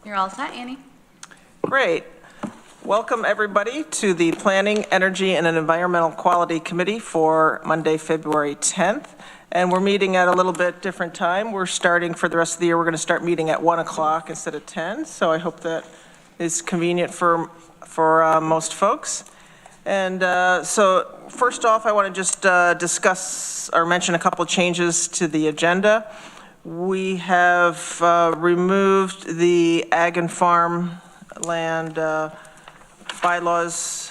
You're all set, Annie. Great. Welcome, everybody, to the Planning, Energy, and Environmental Quality Committee for Monday, February 10th. And we're meeting at a little bit different time. We're starting for the rest of the year. We're going to start meeting at 1 o'clock instead of 10. So I hope that is convenient for most folks. And so first off, I want to just discuss or mention a couple of changes to the agenda. We have removed the Ag and Farmland bylaws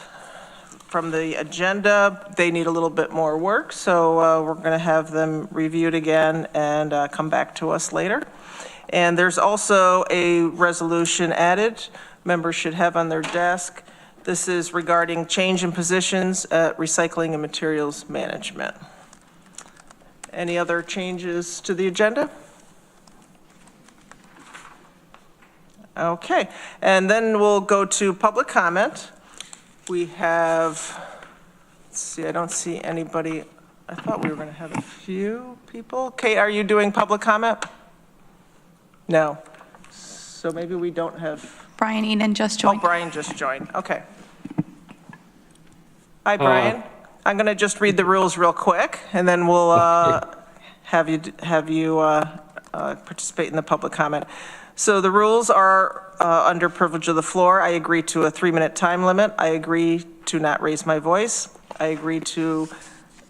from the agenda. They need a little bit more work, so we're going to have them reviewed again and come back to us later. And there's also a resolution added members should have on their desk. This is regarding change in positions at Recycling and Materials Management. Any other changes to the agenda? Okay, and then we'll go to public comment. We have, let's see, I don't see anybody. I thought we were going to have a few people. Kate, are you doing public comment? No. So maybe we don't have. Brian Eden just joined. Oh, Brian just joined. Okay. Hi, Brian. I'm going to just read the rules real quick, and then we'll have you participate in the public comment. So the rules are under privilege of the floor. I agree to a 3-minute time limit. I agree to not raise my voice. I agree to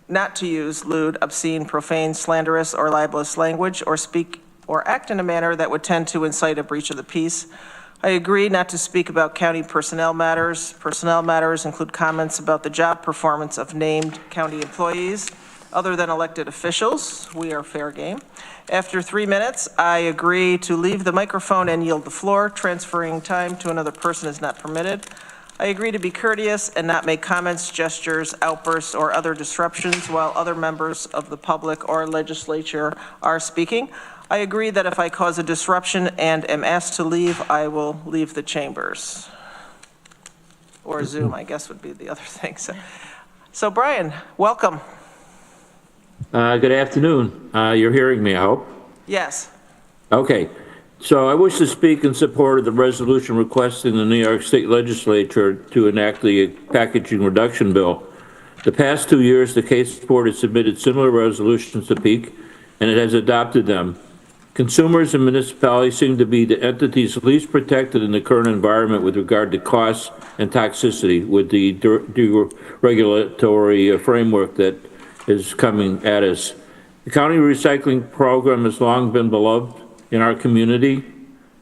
not to use lewd, obscene, profane, slanderous, or libelous language, or speak or act in a manner that would tend to incite a breach of the peace. I agree not to speak about county personnel matters. Personnel matters include comments about the job performance of named county employees other than elected officials. We are fair game. After 3 minutes, I agree to leave the microphone and yield the floor. Transferring time to another person is not permitted. I agree to be courteous and not make comments, gestures, outbursts, or other disruptions while other members of the public or legislature are speaking. I agree that if I cause a disruption and am asked to leave, I will leave the chambers. Or Zoom, I guess, would be the other thing. So Brian, welcome. Good afternoon. You're hearing me, I hope? Yes. Okay. So I wish to speak in support of the resolution requesting the New York State Legislature to enact the packaging reduction bill. The past 2 years, the case board has submitted similar resolutions to PEAK, and it has adopted them. Consumers and municipalities seem to be the entities least protected in the current environment with regard to costs and toxicity with the deregulatory framework that is coming at us. The county recycling program has long been beloved in our community.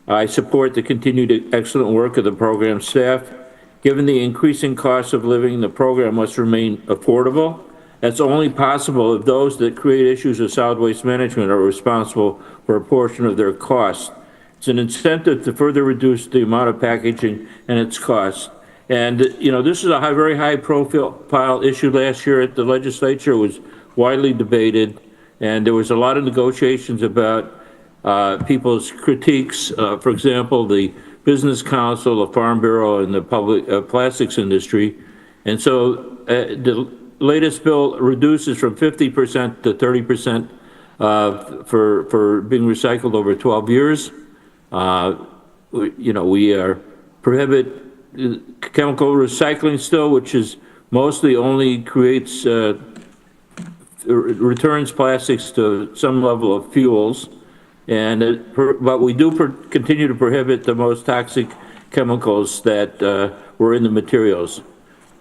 I support the continued excellent work of the program staff. Given the increasing cost of living, the program must remain affordable. That's only possible if those that create issues of solid waste management are responsible for a portion of their costs. It's an incentive to further reduce the amount of packaging and its costs. And, you know, this is a very high profile issue last year at the legislature. It was widely debated, and there was a lot of negotiations about people's critiques. For example, the Business Council, the Farm Bureau, and the public plastics industry. And so the latest bill reduces from 50% to 30% for being recycled over 12 years. We prohibit chemical recycling still, which is mostly only creates, returns plastics to some level of fuels. But we do continue to prohibit the most toxic chemicals that were in the materials.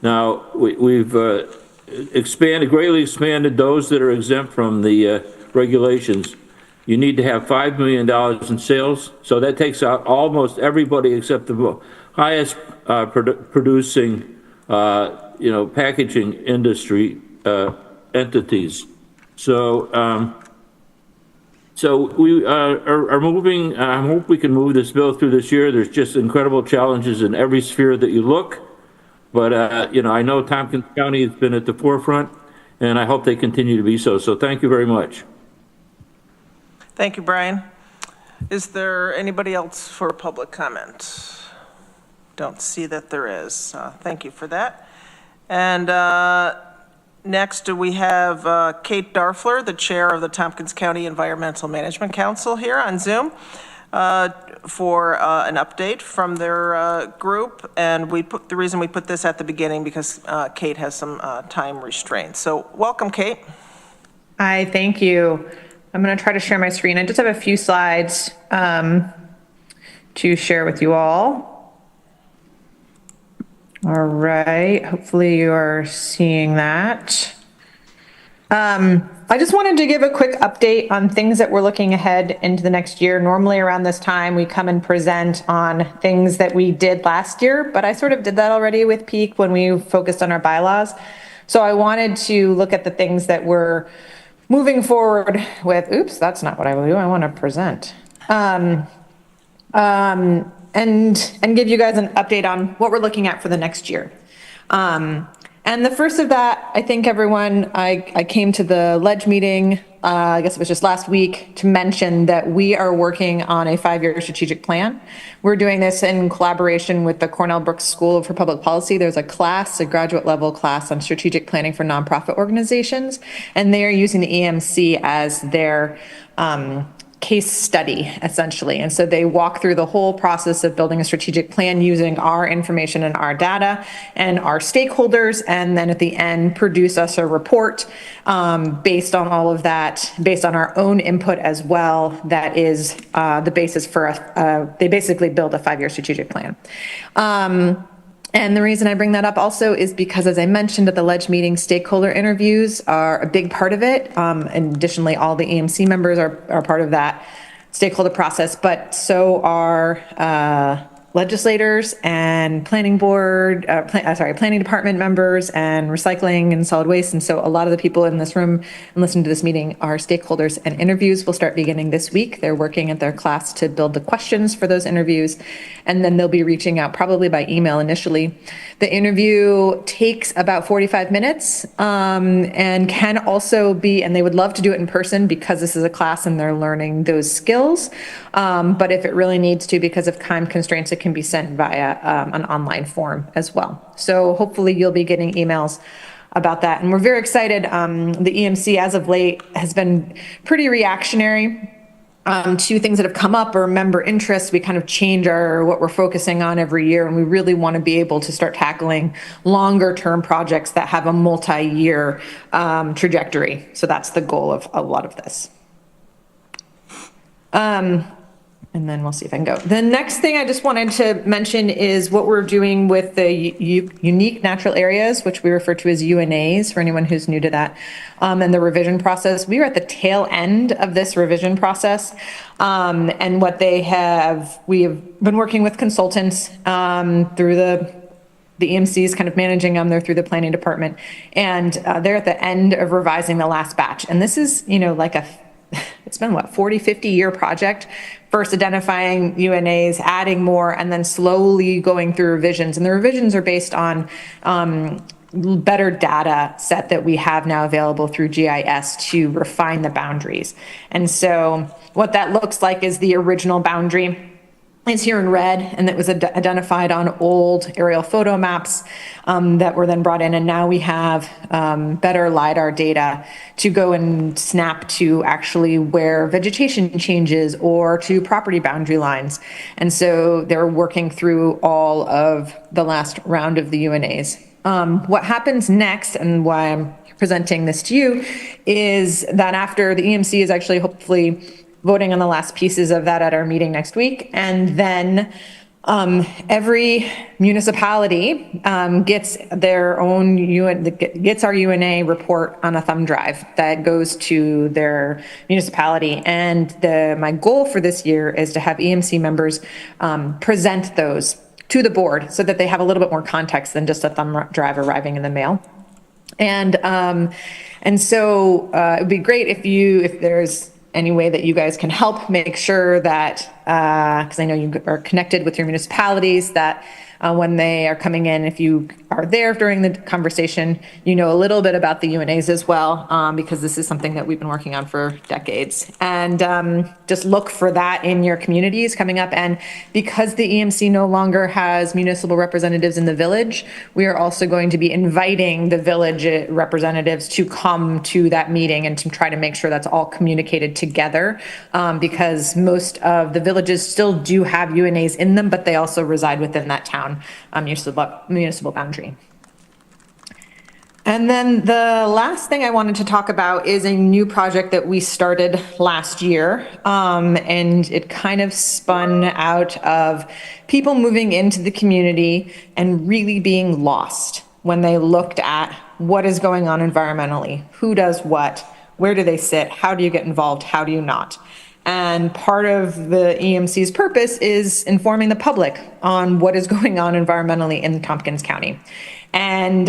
Now, we've greatly expanded those that are exempt from the regulations. You need to have $5 million in sales, so that takes out almost everybody except the highest producing, packaging industry entities. So we are moving. I hope we can move this bill through this year. There's just incredible challenges in every sphere that you look. But, I know Tompkins County has been at the forefront, and I hope they continue to be so. So thank you very much. Thank you, Brian. Is there anybody else for public comment? Don't see that there is. Thank you for that. And next we have Kate Darfler, the chair of the Tompkins County Environmental Management Council, here on Zoom. for an update from their group. And the reason we put this at the beginning because Kate has some time restraints. So welcome, Kate. Hi, thank you. I'm going to try to share my screen. I just have a few slides to share with you all. All right, hopefully you are seeing that. I just wanted to give a quick update on things that we're looking ahead into the next year. Normally around this time, we come and present on things that we did last year, but I sort of did that already with Peak when we focused on our bylaws. So I wanted to look at the things that we're moving forward with. Oops, that's not what I will do. I want to present. And give you guys an update on what we're looking at for the next year. And the first of that, I think everyone, I came to the Ledge meeting, I guess it was just last week, to mention that we are working on a 5-year strategic plan. We're doing this in collaboration with the Cornell Brooks School for Public Policy. There's a class, a graduate level class on strategic planning for nonprofit organizations, and they are using the EMC as their case study, essentially. And so they walk through the whole process of building a strategic plan using our information and our data and our stakeholders, and then at the end produce us a report based on all of that, based on our own input as well. That is the basis for they basically build a 5-year strategic plan. And the reason I bring that up also is because, as I mentioned at the Ledge meeting, stakeholder interviews are a big part of it. And additionally, all the EMC members are part of that stakeholder process, but so are legislators and planning board, planning department members and recycling and solid waste. And so a lot of the people in this room and listening to this meeting are stakeholders, and interviews will start beginning this week. They're working at their class to build the questions for those interviews, and then they'll be reaching out probably by email initially. The interview takes about 45 minutes and can also be, and they would love to do it in person because this is a class and they're learning those skills. But if it really needs to, because of time constraints, it can be sent via an online form as well. So hopefully you'll be getting emails about that. And we're very excited. The EMC as of late has been pretty reactionary to things that have come up or member interests. We kind of change what we're focusing on every year, and we really want to be able to start tackling longer term projects that have a multi-year trajectory. So that's the goal of a lot of this. And then we'll see if I can go. The next thing I just wanted to mention is what we're doing with the unique natural areas, which we refer to as UNAs for anyone who's new to that, and the revision process. We are at the tail end of this revision process. And what we have been working with consultants through the EMCs kind of managing them. They're through the planning department, and they're at the end of revising the last batch. And this is, like it's been 40-50 year project, first identifying UNAs, adding more, and then slowly going through revisions. And the revisions are based on better data set that we have now available through GIS to refine the boundaries. And so what that looks like is the original boundary is here in red, and that was identified on old aerial photo maps that were then brought in, and now we have better LiDAR data to go and snap to actually where vegetation changes or to property boundary lines. And so they're working through all of the last round of the UNAs. What happens next, and why I'm presenting this to you, is that after the EMC is actually hopefully voting on the last pieces of that at our meeting next week. And then every municipality gets their own gets our UNA report on a thumb drive that goes to their municipality. And my goal for this year is to have EMC members present those to the board so that they have a little bit more context than just a thumb drive arriving in the mail. And so it would be great if there's any way that you guys can help make sure that, because I know you are connected with your municipalities, that when they are coming in. If you are there during the conversation, you know a little bit about the UNAs as well, because this is something that we've been working on for decades. And just look for that in your communities coming up. And because the EMC no longer has municipal representatives in the village, we are also going to be inviting the village representatives to come to that meeting and to try to make sure that's all communicated together, because most of the villages still do have UNAs in them, but they also reside within that town municipal boundary. And then the last thing I wanted to talk about is a new project that we started last year. And it kind of spun out of people moving into the community and really being lost when they looked at what is going on environmentally, who does what, where do they sit, how do you get involved, how do you not? And part of the EMC's purpose is informing the public on what is going on environmentally in Tompkins County. And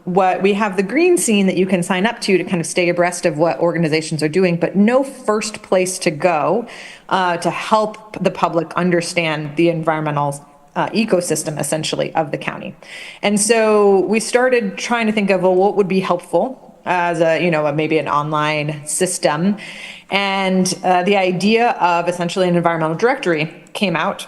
what we have the green scene that you can sign up to kind of stay abreast of what organizations are doing, but no first place to go to help the public understand the environmental ecosystem, essentially, of the county. And so we started trying to think of, well, what would be helpful as maybe an online system. And the idea of essentially an environmental directory came out.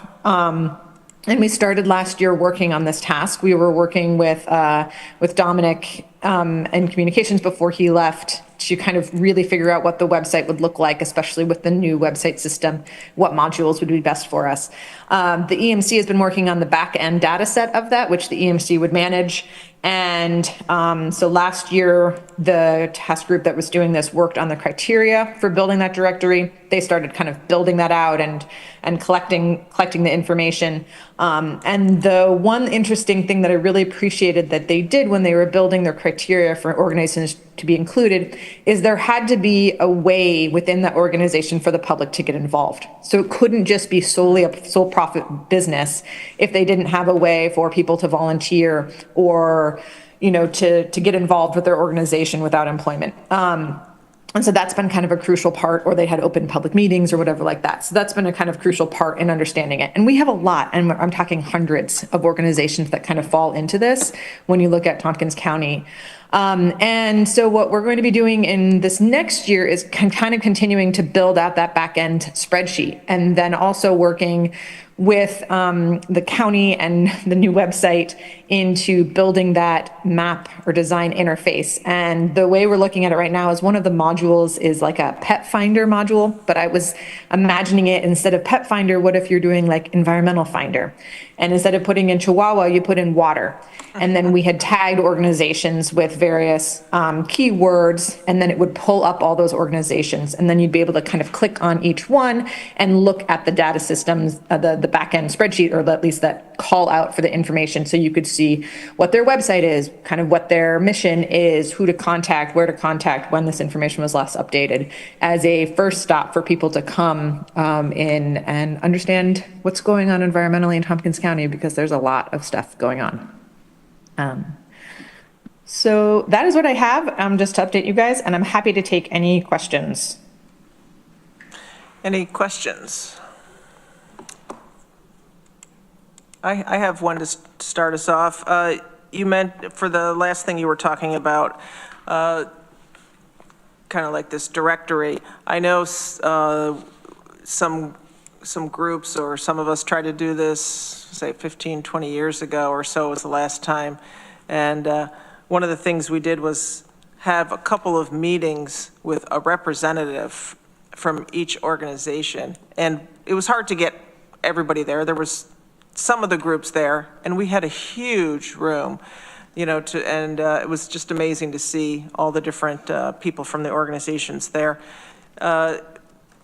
And we started last year working on this task. We were working with Dominic in communications before he left to kind of really figure out what the website would look like, especially with the new website system, what modules would be best for us. The EMC has been working on the back end data set of that, which the EMC would manage. And so last year, the task group that was doing this worked on the criteria for building that directory. They started kind of building that out and collecting the information. And the one interesting thing that I really appreciated that they did when they were building their criteria for organizations to be included is there had to be a way within that organization for the public to get involved. So it couldn't just be solely a sole profit business if they didn't have a way for people to volunteer or, to get involved with their organization without employment. And so that's been kind of a crucial part, or they had open public meetings or whatever like that. So that's been a kind of crucial part in understanding it. And we have a lot, and I'm talking hundreds of organizations that kind of fall into this when you look at Tompkins County. And so what we're going to be doing in this next year is kind of continuing to build out that back end spreadsheet, and then also working with the county and the new website into building that map or design interface. And the way we're looking at it right now is one of the modules is like a pet finder module, but I was imagining it instead of pet finder, what if you're doing like environmental finder? And instead of putting in Chihuahua, you put in water. And then we had tagged organizations with various keywords, and then it would pull up all those organizations. And then you'd be able to kind of click on each one and look at the data systems, the back-end spreadsheet, or at least that call out for the information. So you could see what their website is, kind of what their mission is, who to contact, where to contact, when this information was last updated, as a first stop for people to come in and understand what's going on environmentally in Tompkins County, because there's a lot of stuff going on. So that is what I have, just to update you guys, and I'm happy to take any questions. Any questions? I have one to start us off. You meant for the last thing you were talking about, kind of like this directory. I know some groups, or some of us tried to do this, say 15, 20 years ago or so was the last time. And one of the things we did was have a couple of meetings with a representative from each organization. And it was hard to get everybody there. There was some of the groups there, and we had a huge room, and it was just amazing to see all the different people from the organizations there.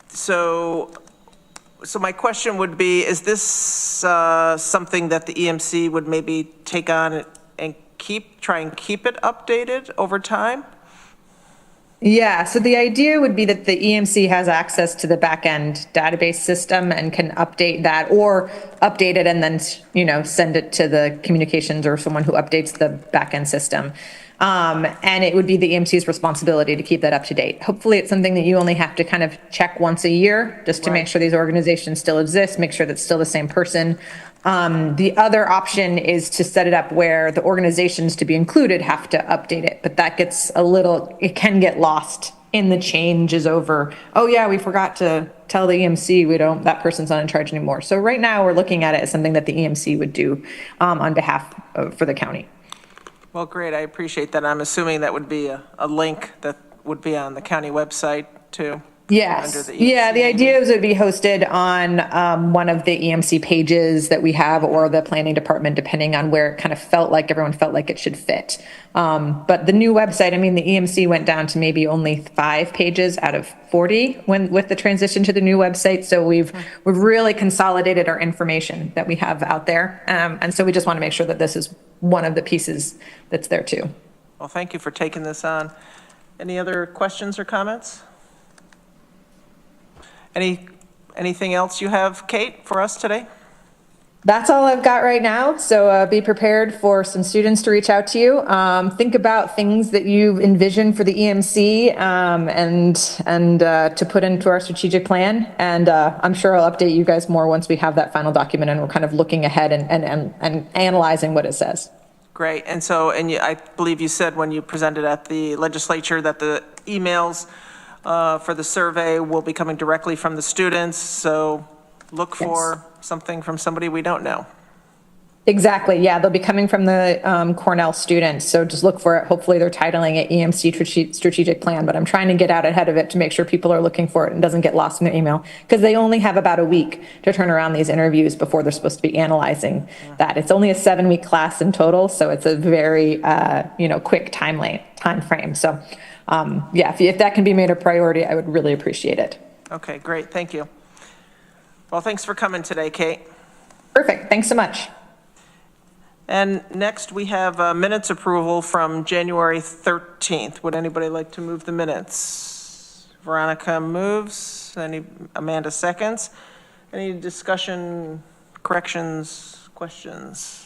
So my question would be, is this something that the EMC would maybe take on and try and keep it updated over time? Yeah, so the idea would be that the EMC has access to the back-end database system and can update that, or update it and then, send it to the communications or someone who updates the back-end system. And it would be the EMC's responsibility to keep that up to date. Hopefully it's something that you only have to kind of check once a year, just to make sure these organizations still exist, make sure that's still the same person. The other option is to set it up where the organizations to be included have to update it, but that gets it can get lost in the changes over, oh yeah, we forgot to tell the EMC that person's not in charge anymore. So right now we're looking at it as something that the EMC would do on behalf for the county. Well, great, I appreciate that. I'm assuming that would be a link that would be on the county website too? Yes. Under the Yeah, EMC the idea is it would be hosted on one of the EMC pages that we have or the planning department, depending on where it kind of everyone felt like it should fit. But the new website, I mean, the EMC went down to maybe only 5 pages out of 40 with the transition to the new website. So we've really consolidated our information that we have out there. And so we just want to make sure that this is one of the pieces that's there too. Well, thank you for taking this on. Any other questions or comments? Anything else you have, Kate, for us today? That's all I've got right now. So be prepared for some students to reach out to you. Think about things that you've envisioned for the EMC and to put into our strategic plan. And I'm sure I'll update you guys more once we have that final document and we're kind of looking ahead and analyzing what it says. Great. And I believe you said when you presented at the legislature that the emails for the survey will be coming directly from the students. So look for something from somebody we don't know. Exactly. Yeah, they'll be coming from the Cornell students. So just look for it. Hopefully they're titling it EMC strategic plan, but I'm trying to get out ahead of it to make sure people are looking for it and doesn't get lost in their email, because they only have about a week to turn around these interviews before they're supposed to be analyzing that. It's only a 7-week class in total. So it's a very, quick time frame. So if that can be made a priority, I would really appreciate it. Okay, great. Thank you. Well, thanks for coming today, Kate. Perfect. Thanks so much. And next we have minutes approval from January 13th. Would anybody like to move the minutes? Veronica moves. Amanda seconds. Any discussion, corrections, questions?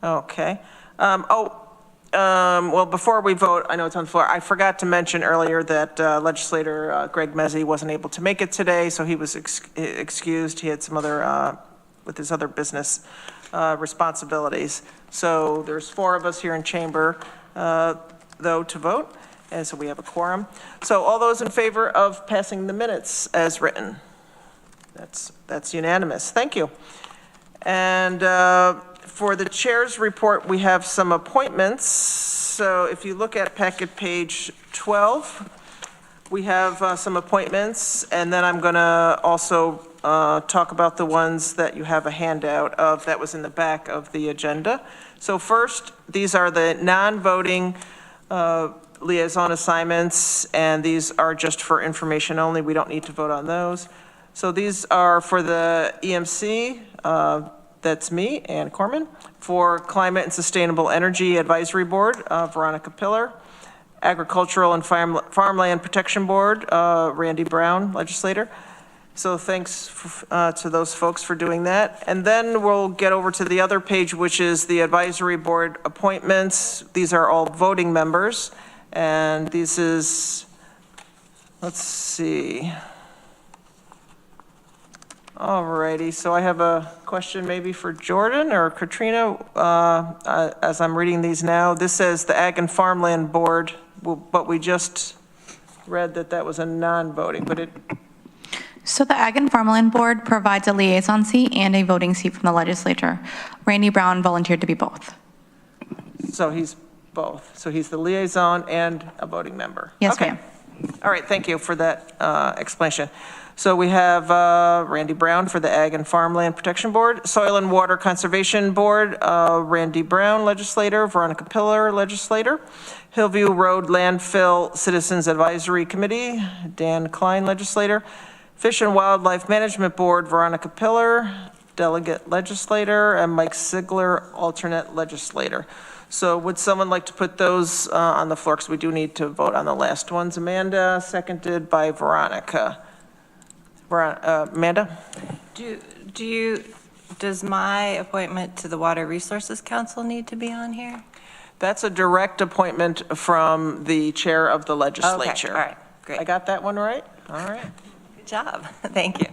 Okay. Well, before we vote, I know it's on the floor. I forgot to mention earlier that legislator Greg Mezey wasn't able to make it today, so he was excused. He had some other, with his other business responsibilities. So there's 4 of us here in chamber, though, to vote, and so we have a quorum. So all those in favor of passing the minutes as written? That's unanimous. Thank you. And for the chair's report, we have some appointments. So if you look at packet page 12, we have some appointments, and then I'm going to also talk about the ones that you have a handout of that was in the back of the agenda. So first, these are the non-voting liaison assignments, and these are just for information only. We don't need to vote on those. So these are for the EMC, that's me, Ann Koreman. For Climate and Sustainable Energy Advisory Board, Veronica Pillar. Agricultural and Farmland Protection Board, Randy Brown, legislator. So thanks to those folks for doing that. And then we'll get over to the other page, which is the advisory board appointments. These are all voting members. And this is, let's see. All righty, so I have a question maybe for Jordan or Katrina. As I'm reading these now, this says the Ag and Farmland Board, but we just read that was a non-voting, but it... So the Ag and Farmland Board provides a liaison seat and a voting seat from the legislature. Randy Brown volunteered to be both. So he's both. So he's the liaison and a voting member. Yes, okay. ma'am. All right, thank you for that explanation. So we have Randy Brown for the Ag and Farmland Protection Board, Soil and Water Conservation Board, Randy Brown, legislator, Veronica Pillar, legislator, Hillview Road Landfill Citizens Advisory Committee, Dan Klein, legislator, Fish and Wildlife Management Board, Veronica Pillar, delegate legislator, and Mike Sigler, alternate legislator. So would someone like to put those on the floor, because we do need to vote on the last ones. Amanda, seconded by Veronica. Amanda? Does my appointment to the Water Resources Council need to be on here? That's a direct appointment from the chair of the legislature. Okay, all right, great. I got that one right? All right. Good job. Thank you.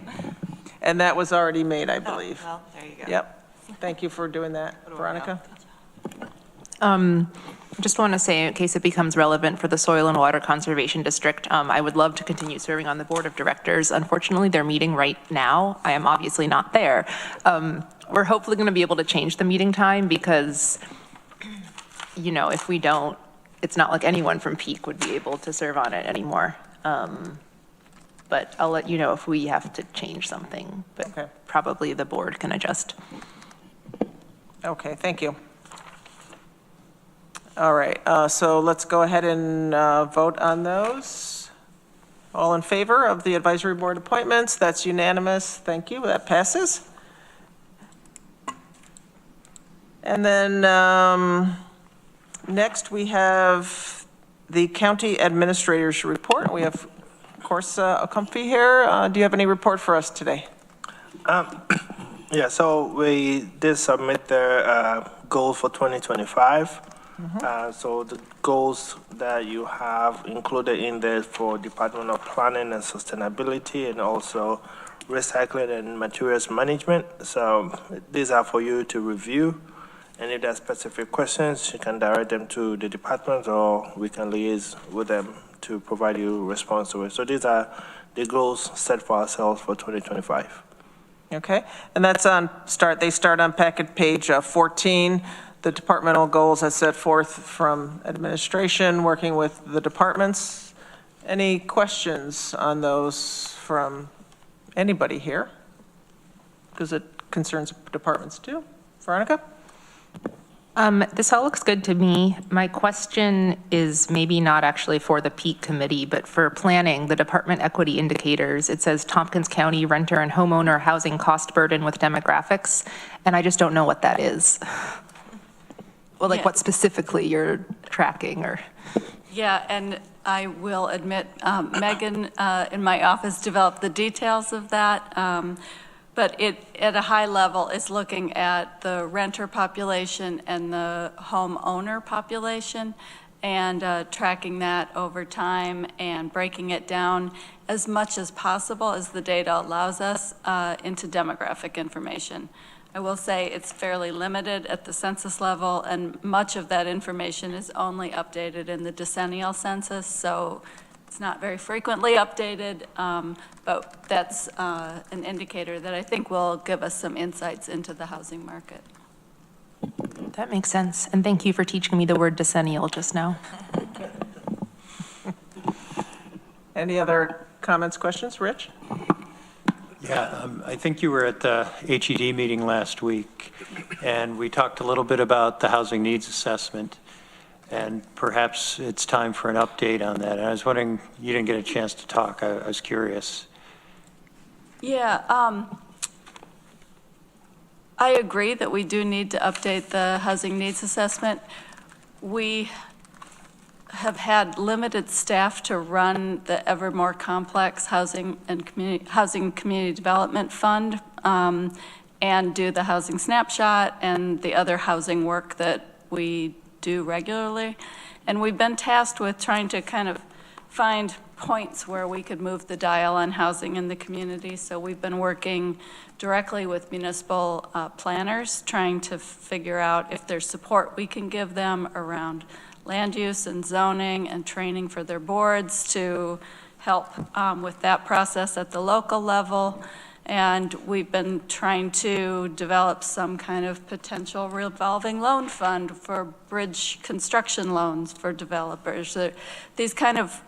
And that was already made, I believe. Oh, well, there you go. Yep. Thank you for doing that, Veronica. Just want to say, in case it becomes relevant for the Soil and Water Conservation District, I would love to continue serving on the Board of Directors. Unfortunately, they're meeting right now. I am obviously not there. We're hopefully going to be able to change the meeting time because, you know, if we don't, it's not like anyone from Peak would be able to serve on it anymore. But I'll let you know if we have to change something, but Okay. probably the board can adjust. Okay, thank you. All right, so let's go ahead and vote on those. All in favor of the advisory board appointments? That's unanimous. Thank you. That passes. And then next we have the county administrator's report. We have, of course, Comfy here. Do you have any report for us today? Yeah, so we did submit the goals for 2025. So the goals that you have included in there for Department of Planning and Sustainability and also recycling and materials management. So these are for you to review. And if there are specific questions, you can direct them to the department or we can liaise with them to provide you response to it. So these are the goals set for ourselves for 2025. Okay, and that's they start on packet page 14. The departmental goals as set forth from administration, working with the departments. Any questions on those from anybody here? Because it concerns departments too. Veronica? This all looks good to me. My question is maybe not actually for the Peak Committee, but for planning, the department equity indicators. It says Tompkins County renter and homeowner housing cost burden with demographics, and I just don't know what that is. Well, like what specifically you're tracking or? Yeah, and I will admit, Megan in my office developed the details of that. But it, at a high level, is looking at the renter population and the homeowner population and tracking that over time and breaking it down as much as possible as the data allows us into demographic information. I will say it's fairly limited at the census level, and much of that information is only updated in the decennial census, so it's not very frequently updated, but that's an indicator that I think will give us some insights into the housing market. That makes sense. And thank you for teaching me the word decennial just now. Any other comments, questions? Rich? Yeah, I think you were at the HED meeting last week, and we talked a little bit about the housing needs assessment, and perhaps it's time for an update on that. And I was wondering, you didn't get a chance to talk. I was curious. Yeah, I agree that we do need to update the housing needs assessment. We have had limited staff to run the ever more complex housing community development fund and do the housing snapshot and the other housing work that we do regularly. And we've been tasked with trying to kind of find points where we could move the dial on housing in the community. So we've been working directly with municipal planners, trying to figure out if there's support we can give them around land use and zoning and training for their boards to help with that process at the local level. And we've been trying to develop some kind of potential revolving loan fund for bridge construction loans for developers. These kind of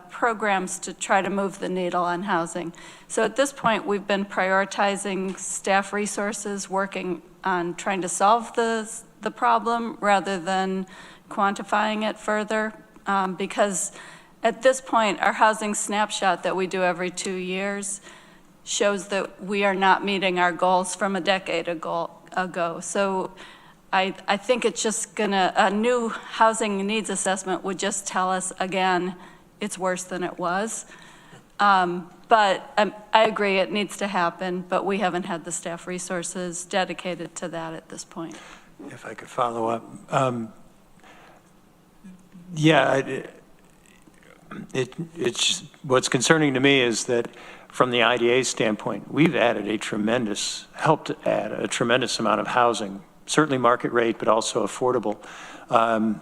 programs to try to move the needle on housing. So at this point, we've been prioritizing staff resources, working on trying to solve the problem rather than quantifying it further, because at this point, our housing snapshot that we do every 2 years shows that we are not meeting our goals from a decade ago. So I think it's just a new housing needs assessment would just tell us again, it's worse than it was. But I agree, it needs to happen, but we haven't had the staff resources dedicated to that at this point. If I could follow up. Yeah, it's, what's concerning to me is that from the IDA standpoint, we've helped add a tremendous amount of housing, certainly market rate, but also affordable, and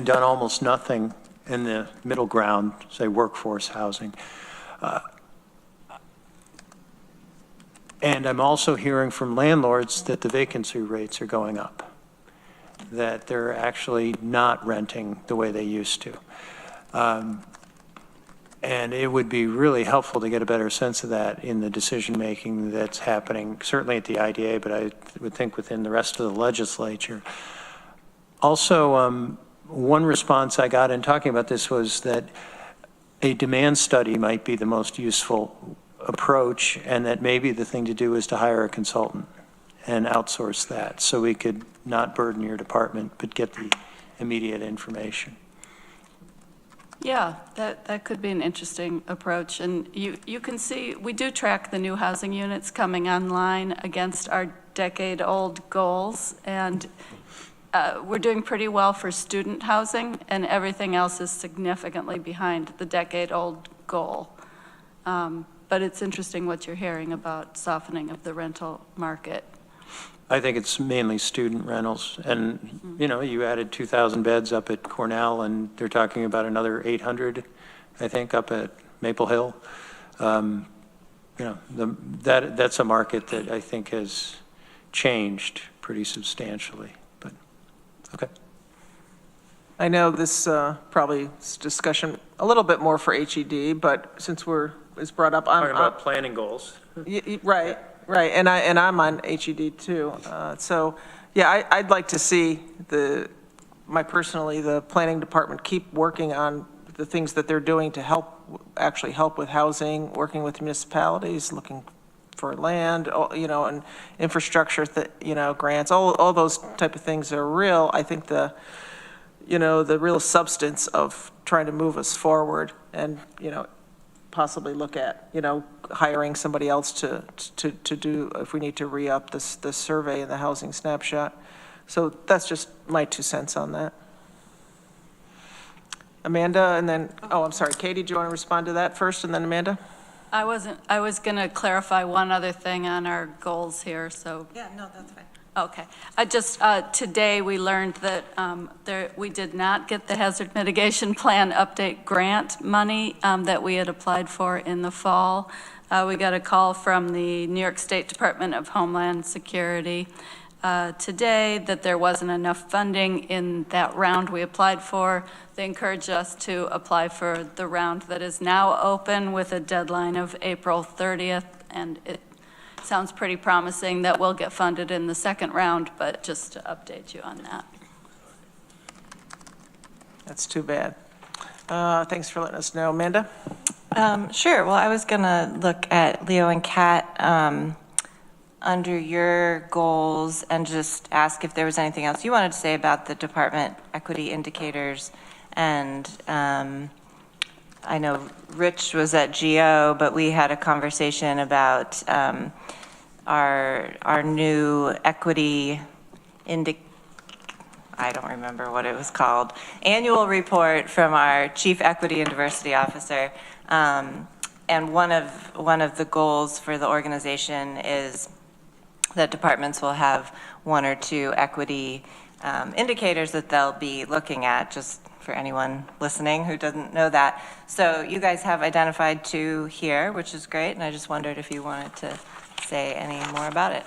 done almost nothing in the middle ground, say workforce housing. And I'm also hearing from landlords that the vacancy rates are going up, that they're actually not renting the way they used to. And it would be really helpful to get a better sense of that in the decision-making that's happening, certainly at the IDA, but I would think within the rest of the legislature. Also, one response I got in talking about this was that a demand study might be the most useful approach, and that maybe the thing to do is to hire a consultant and outsource that, so we could not burden your department, but get the immediate information. Yeah, that could be an interesting approach. And you can see, we do track the new housing units coming online against our decade-old goals. And we're doing pretty well for student housing, and everything else is significantly behind the decade-old goal. But it's interesting what you're hearing about softening of the rental market. I think it's mainly student rentals. And, you know, you added 2,000 beds up at Cornell, and they're talking about another 800, I think, up at Maple Hill. You know, that's a market that I think has changed pretty substantially, but, okay. I know this probably is discussion a little bit more for HED, but since it's brought up, Talking about planning goals. Right. Right, and I'm on HED too. So, yeah, I'd like to see the planning department keep working on the things that they're doing to actually help with housing, working with municipalities, looking for land, you know, and infrastructure, grants, all those type of things are real. I think the real substance of trying to move us forward and, possibly look at, hiring somebody else to do, if we need to re-up this survey and the housing snapshot. So that's just my 2 cents on that. Amanda, and then, I'm sorry, Katie, do you want to respond to that first, and then Amanda? I was going to clarify one other thing on our goals here, so. Yeah, no, that's fine. Okay. I just, today we learned that we did not get the Hazard Mitigation Plan Update grant money that we had applied for in the fall. We got a call from the New York State Department of Homeland Security today that there wasn't enough funding in that round we applied for. They encouraged us to apply for the round that is now open with a deadline of April 30th, and it sounds pretty promising that we'll get funded in the second round, but just to update you on that. That's too bad. Thanks for letting us know. Amanda? Sure. Well, I was going to look at Leo and Kat under your goals and just ask if there was anything else you wanted to say about the department equity indicators. And I know Rich was at GO, but we had a conversation about our new equity I don't remember what it was called, annual report from our Chief Equity and Diversity Officer. And one of the goals for the organization is that departments will have 1 or 2 equity indicators that they'll be looking at, just for anyone listening who doesn't know that. So you guys have identified 2 here, which is great, and I just wondered if you wanted to say any more about it.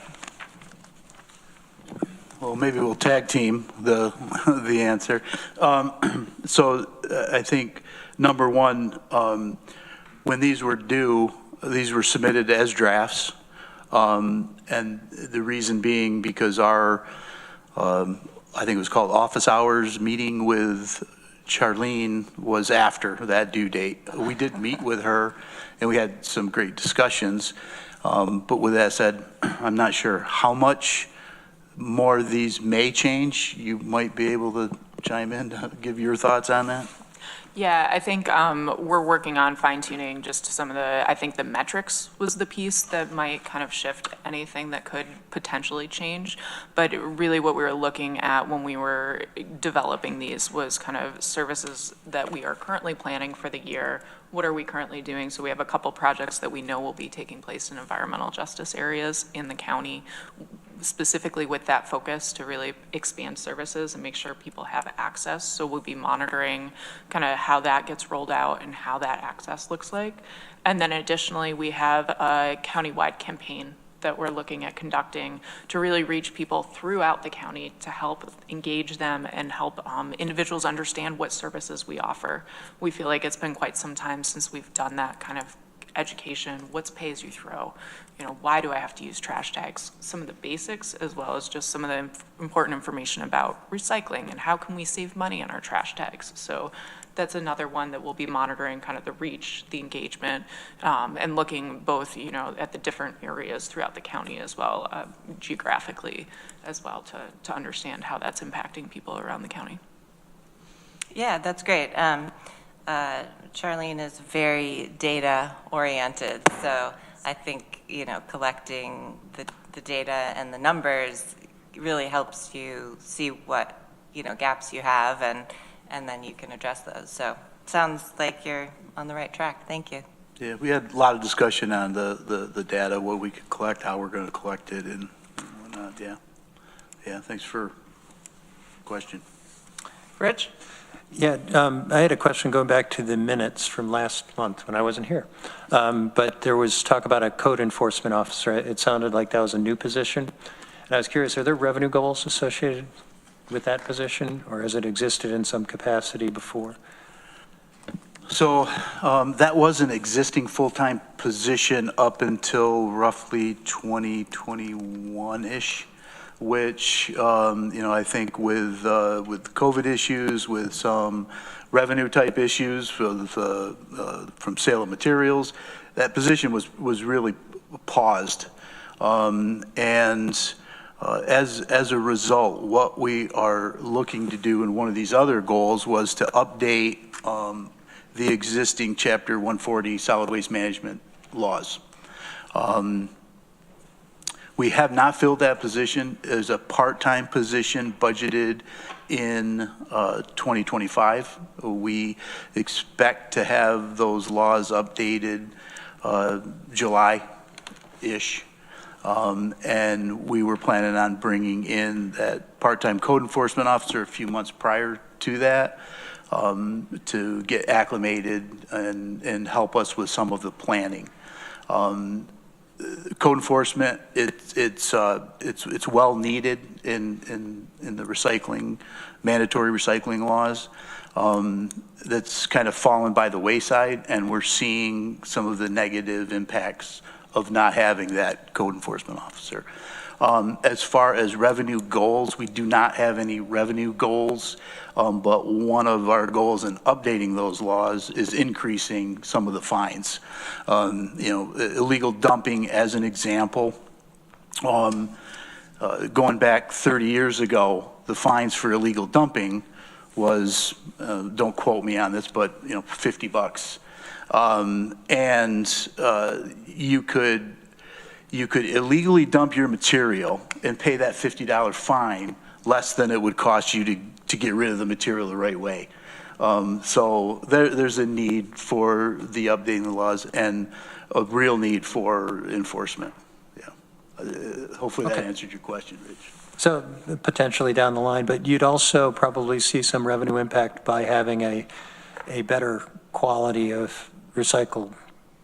Well, maybe we'll tag team the answer. So I think number 1, when these were due, these were submitted as drafts, and the reason being because our I think it was called office hours meeting with Charlene was after that due date. We did meet with her and we had some great discussions. But with that said, I'm not sure how much more these may change. You might be able to chime in to give your thoughts on that. Yeah, I think we're working on fine tuning just some of the, I think the metrics was the piece that might kind of shift anything that could potentially change. But really what we were looking at when we were developing these was kind of services that we are currently planning for the year. What are we currently doing? So we have a couple projects that we know will be taking place in environmental justice areas in the county, specifically with that focus to really expand services and make sure people have access. So we'll be monitoring kind of how that gets rolled out and how that access looks like. And then additionally, we have a countywide campaign that we're looking at conducting to really reach people throughout the county to help engage them and help individuals understand what services we offer. We feel like it's been quite some time since we've done that kind of education. What's pay as you throw? You know, why do I have to use trash tags? Some of the basics, as well as just some of the important information about recycling and how can we save money on our trash tags. So that's another one that we'll be monitoring, kind of the reach, the engagement, and looking both, you know, at the different areas throughout the county as well, geographically as well, to understand how that's impacting people around the county. Yeah, that's great. Charlene is very data oriented, so I think, you know, collecting the data and the numbers really helps you see what, you know, gaps you have, and then you can address those. So sounds like you're on the right track. Thank you. Yeah, we had a lot of discussion on the data, what we could collect, how we're going to collect it, and whatnot. Yeah, thanks for the question. Rich? Yeah, I had a question going back to the minutes from last month when I wasn't here. But there was talk about a code enforcement officer. It sounded like that was a new position. And I was curious, are there revenue goals associated with that position, or has it existed in some capacity before? So that was an existing full-time position up until roughly 2021-ish, which, you know, I think with COVID issues, with some revenue type issues from sale of materials, that position was really paused. As a result, what we are looking to do in one of these other goals was to update the existing Chapter 140 solid waste management laws. We have not filled that position. As a part-time position budgeted in 2025. We expect to have those laws updated July-ish. And we were planning on bringing in that part-time code enforcement officer a few months prior to that to get acclimated and help us with some of the planning. Code enforcement, it's well needed in the recycling, mandatory recycling laws. That's kind of fallen by the wayside, and we're seeing some of the negative impacts of not having that code enforcement officer. As far as revenue goals, we do not have any revenue goals, but one of our goals in updating those laws is increasing some of the fines. You know, illegal dumping as an example, going back 30 years ago, the fines for illegal dumping was, don't quote me on this, but you know, $50. You could illegally dump your material and pay that $50 fine less than it would cost you to get rid of the material the right way. So there's a need for the updating the laws and a real need for enforcement. Yeah. Hopefully that answered your question, Rich. So potentially down the line, but you'd also probably see some revenue impact by having a better quality of recycled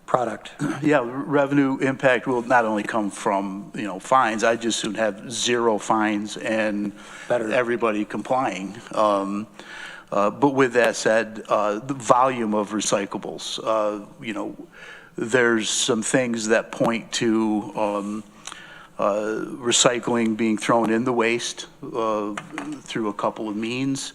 product. Yeah, revenue impact will not only come from, you know, fines. I just soon have 0 fines and everybody complying. But with that said, the volume of recyclables, you know, there's some things that point to recycling being thrown in the waste through a couple of means.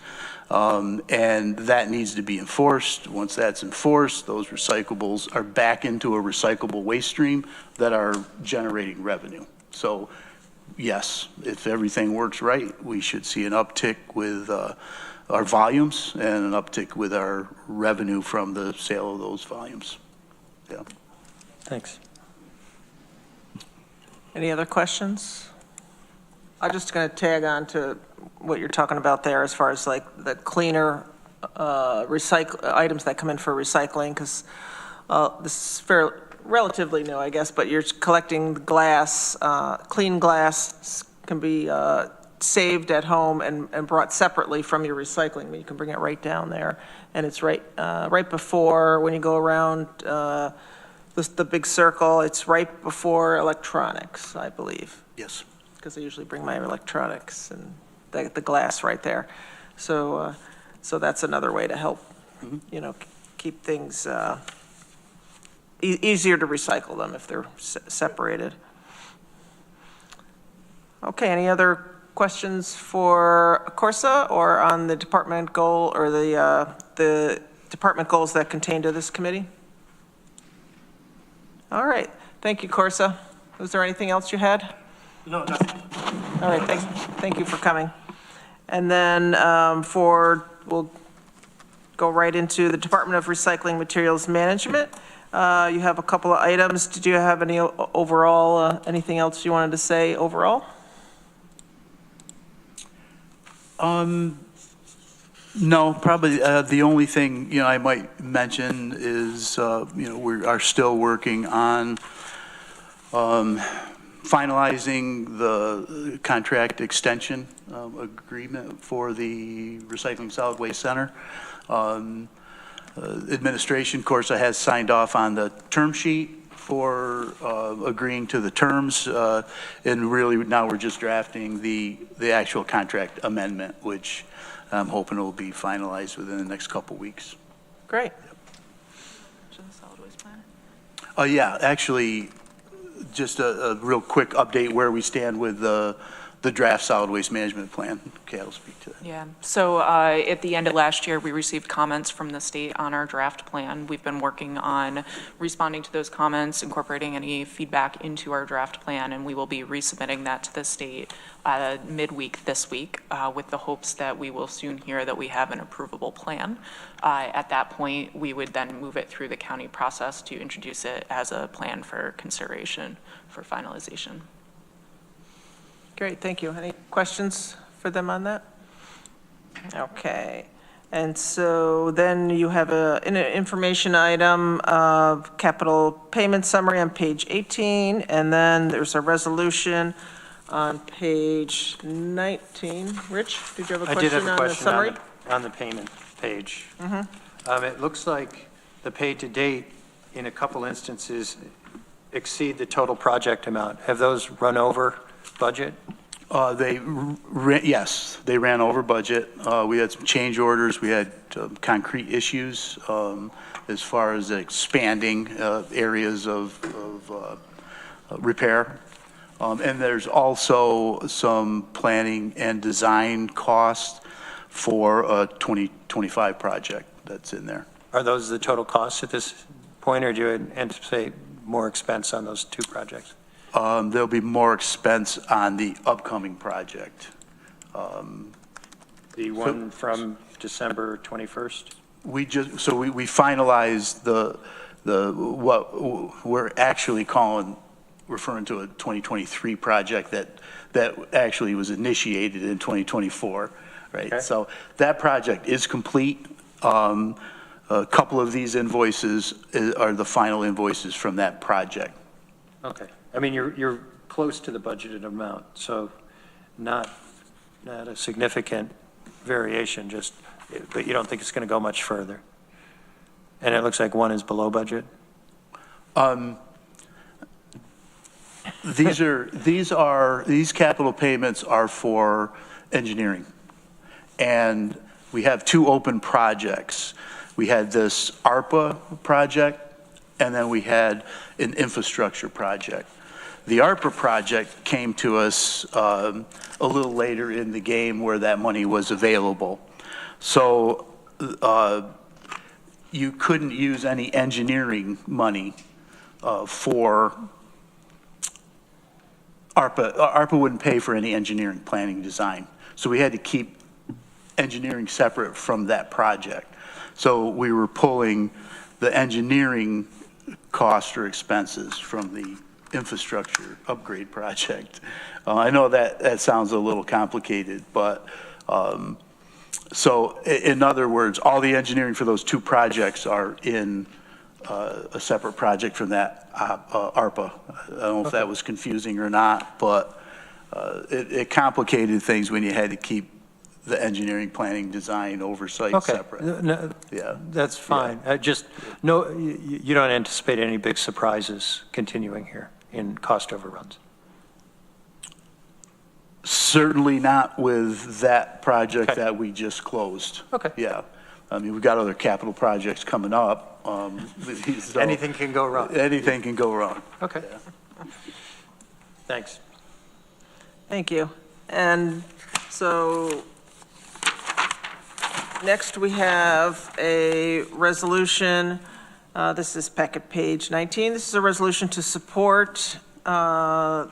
And that needs to be enforced. Once that's enforced, those recyclables are back into a recyclable waste stream that are generating revenue. So yes, if everything works right, we should see an uptick with our volumes and an uptick with our revenue from the sale of those volumes. Yeah. Thanks. Any other questions? I'm just going to tag on to what you're talking about there as far as like the cleaner items that come in for recycling, because this is relatively new, I guess, but you're collecting glass, clean glass can be saved at home and brought separately from your recycling. You can bring it right down there, and it's right before, when you go around the big circle, it's right before electronics, I believe. Yes. Because I usually bring my electronics and the glass right there. So that's another way to help, keep things easier to recycle them if they're separated. Okay, any other questions for Corsa or on the department goal or the department goals that contain to this committee? All right, thank you, Corsa. Was there anything else you had? No, nothing. All right, thank you for coming. And then we'll go right into the Department of Recycling Materials Management. You have a couple of items. Did you have any overall, anything else you wanted to say overall? No, probably the only thing, I might mention is, we are still working on finalizing the contract extension agreement for the Recycling Solid Waste Center. Administration, of course, has signed off on the term sheet for agreeing to the terms, and really now we're just drafting the actual contract amendment, which I'm hoping will be finalized within the next couple weeks. Great. Yeah, actually, just a real quick update where we stand with the draft solid waste management plan. Okay, I'll speak to that. Yeah, so at the end of last year, we received comments from the state on our draft plan. We've been working on responding to those comments, incorporating any feedback into our draft plan, and we will be resubmitting that to the state midweek this week with the hopes that we will soon hear that we have an approvable plan. At that point, we would then move it through the county process to introduce it as a plan for consideration for finalization. Great, thank you. Any questions for them on that? Okay, and so then you have an information item of capital payment summary on page 18, and then there's a resolution on page 19. Rich, did you have a I did question have a on the question summary? on the payment page. It looks like the paid to date in a couple instances exceed the total project amount. Have those run over budget? Yes, they ran over budget. We had some change orders. We had concrete issues as far as expanding areas of repair. And there's also some planning and design costs for a 2025 project that's in there. Are those the total costs at this point, or do you anticipate more expense on those two projects? There'll be more expense on the upcoming project. The one from December 21st? We finalized what we're actually referring to a 2023 project that actually was initiated in 2024, right? Okay. So that project is complete. A couple of these invoices are the final invoices from that project. Okay. I mean, you're close to the budgeted amount, so not a significant variation, but you don't think it's going to go much further? And it looks like one is below budget? These capital payments are for engineering. And we have two open projects. We had this ARPA project, and then we had an infrastructure project. The ARPA project came to us a little later in the game where that money was available. So you couldn't use any engineering money for ARPA. ARPA wouldn't pay for any engineering, planning, design. So we had to keep engineering separate from that project. So we were pulling the engineering cost or expenses from the infrastructure upgrade project. I know that sounds a little complicated, but so in other words, all the engineering for those two projects are in a separate project from that ARPA. I don't know if that was confusing or not, but it complicated things when you had to keep the engineering, planning, design, oversight separate. No, Yeah. that's fine. No, you don't anticipate any big surprises continuing here in cost overruns? Certainly not with that project that we just closed. Okay. Yeah. I mean, we've got other capital projects coming up. So Anything can go wrong. anything can go wrong. Okay. Yeah. Thanks. Thank you. And so next we have a resolution. This is packet page 19. This is a resolution to support, and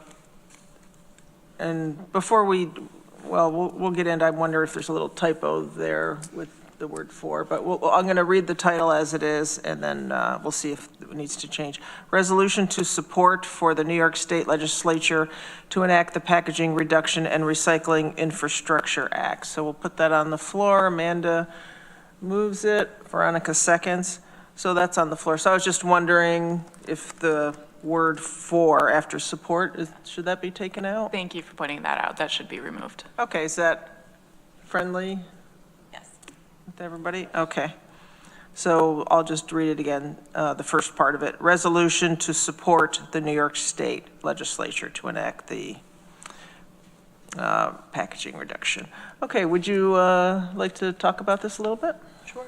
before we'll get into, I wonder if there's a little typo there with the word for, but I'm going to read the title as it is, and then we'll see if it needs to change. Resolution to support for the New York State Legislature to enact the Packaging Reduction and Recycling Infrastructure Act. So we'll put that on the floor. Amanda moves it. Veronica seconds. So that's on the floor. So I was just wondering if the word for after support, should that be taken out? Thank you for pointing that out. That should be removed. Okay, is that friendly? Yes. With everybody? Okay. So I'll just read it again, the first part of it. Resolution to support the New York State Legislature to enact the packaging reduction. Okay, would you like to talk about this a little bit? Sure.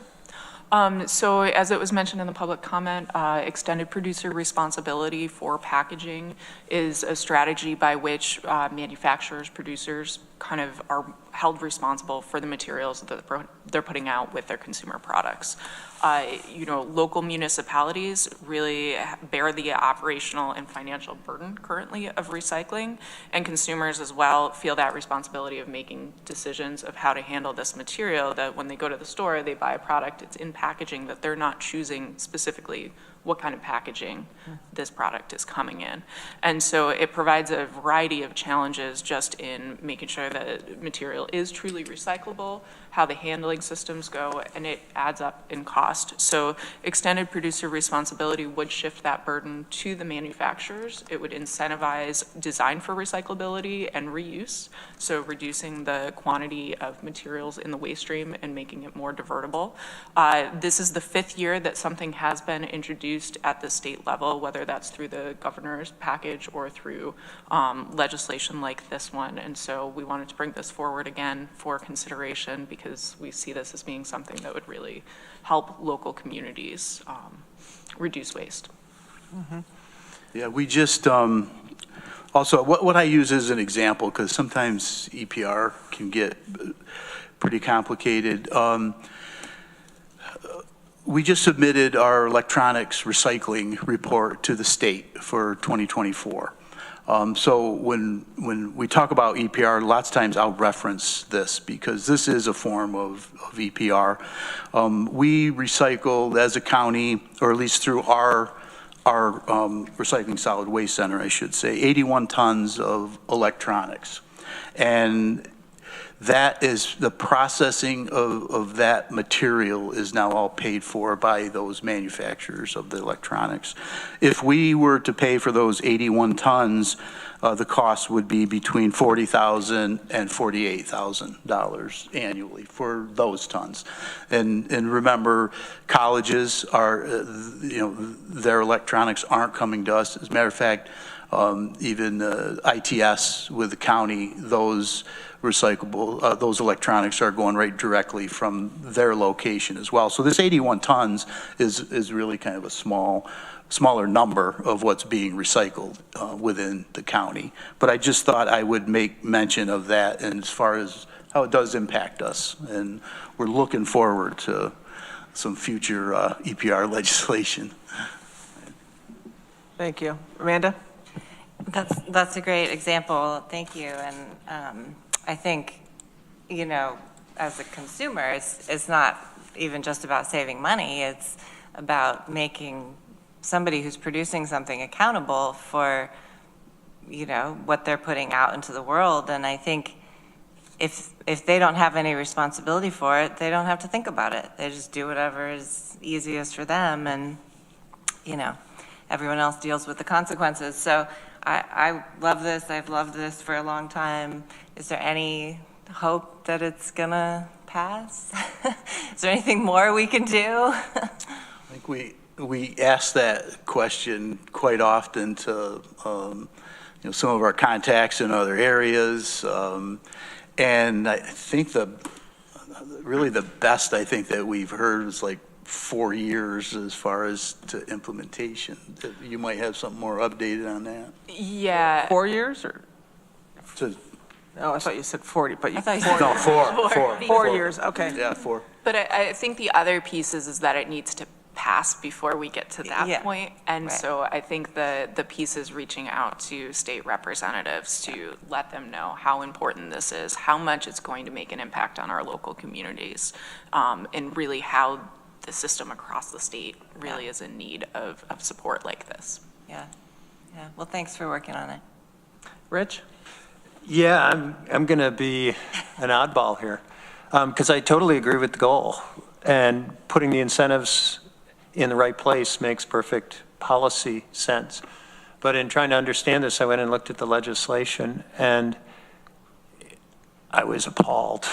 So as it was mentioned in the public comment, extended producer responsibility for packaging is a strategy by which manufacturers, producers kind of are held responsible for the materials that they're putting out with their consumer products. Local municipalities really bear the operational and financial burden currently of recycling, and consumers as well feel that responsibility of making decisions of how to handle this material, that when they go to the store, they buy a product, it's in packaging that they're not choosing specifically what kind of packaging this product is coming in. And so it provides a variety of challenges just in making sure that material is truly recyclable, how the handling systems go, and it adds up in cost. So extended producer responsibility would shift that burden to the manufacturers. It would incentivize design for recyclability and reuse, so reducing the quantity of materials in the waste stream and making it more divertible. This is the 5th year that something has been introduced at the state level, whether that's through the governor's package or through legislation like this one. And so we wanted to bring this forward again for consideration because we see this as being something that would really help local communities reduce waste. Mm-hmm. Yeah, we just, also, what I use as an example, because sometimes EPR can get pretty complicated. We just submitted our electronics recycling report to the state for 2024. So when we talk about EPR, lots of times I'll reference this because this is a form of EPR. We recycled as a county, or at least through our recycling solid waste center, I should say, 81 tons of electronics. And that is the processing of that material is now all paid for by those manufacturers of the electronics. If we were to pay for those 81 tons, the cost would be between $40,000 and $48,000 annually for those tons. And remember, colleges are, their electronics aren't coming to us. As a matter of fact, even ITS with the county, those recyclable, those electronics are going right directly from their location as well. So this 81 tons is really kind of a smaller number of what's being recycled within the county. But I just thought I would make mention of that, and as far as how it does impact us. And we're looking forward to some future EPR legislation. Thank you. Amanda? That's a great example. Thank you. And I think, as a consumer, it's not even just about saving money. It's about making somebody who's producing something accountable for, you know, what they're putting out into the world. And I think if they don't have any responsibility for it, they don't have to think about it. They just do whatever is easiest for them, and, you know, everyone else deals with the consequences. So I love this. I've loved this for a long time. Is there any hope that it's gonna pass? Is there anything more we can do? I think we ask that question quite often to you know, some of our contacts in other areas, and I think really the best I think that we've heard is like 4 years as far as to implementation. You might have something more updated on that. Yeah. 4 years or? Oh, I thought you said 40, but you. No, four. 4 years, okay. Yeah, 4. But I think the other piece is that it needs to pass before we get to that point. And so I think the piece is reaching out to state representatives to let them know how important this is, how much it's going to make an impact on our local communities, and really how the system across the state really is in need of support like this. Yeah. Well, thanks for working on it. Rich? Yeah, I'm going to be an oddball here, because I totally agree with the goal, and putting the incentives in the right place makes perfect policy sense. But in trying to understand this, I went and looked at the legislation, and I was appalled.